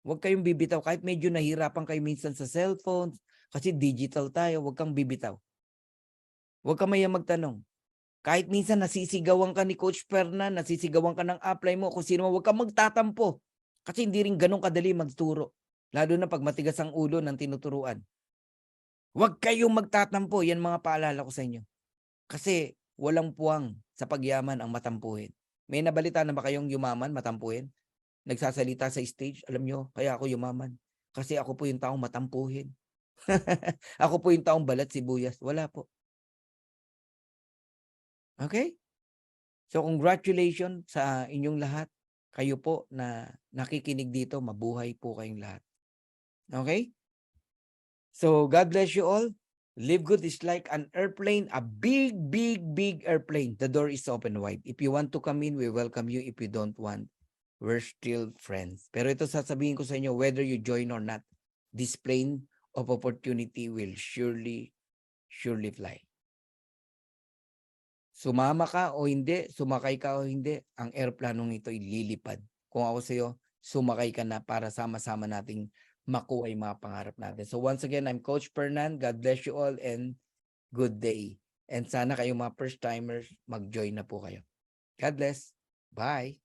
Huwag kayong bibitaw. Kahit medyo nahirapan kayo minsan sa cellphone, kasi digital tayo, huwag kang bibitaw. Huwag kang maya magtanong. Kahit minsan nasisigawan ka ni Coach Fernan, nasisigawan ka ng apply mo, kung sino mo, huwag kang magtatampo. Kasi hindi rin ganun kadali magturo. Lalo na pag matigas ang ulo ng tinuturuan. Huwag kayong magtatampo. Yan mga paalala ko sa inyo. Kasi walang puwang sa pagyaman ang matampuhin. May nabalita na ba kayong yumaman, matampuhin? Nagsasalita sa stage, alam nyo, kaya ako yumaman. Kasi ako po yung taong matampuhin. Ako po yung taong balat sibuyas. Wala po. Okay? So congratulations sa inyong lahat. Kayo po na nakikinig dito, mabuhay po kayong lahat. Okay? So God bless you all. Live Good is like an airplane, a big, big, big airplane. The door is open wide. If you want to come in, we welcome you. If you don't want, we're still friends. Pero ito sasabihin ko sa inyo, whether you join or not, this plane of opportunity will surely fly. Sumama ka o hindi, sumakay ka o hindi, ang eroplanong ito ay lilipad. Kung ako sa iyo, sumakay ka na para sama-sama nating makuha yung mga pangarap natin. So once again, I'm Coach Fernan. God bless you all and good day. And sana kayong mga first timers, mag-join na po kayo. God bless. Bye.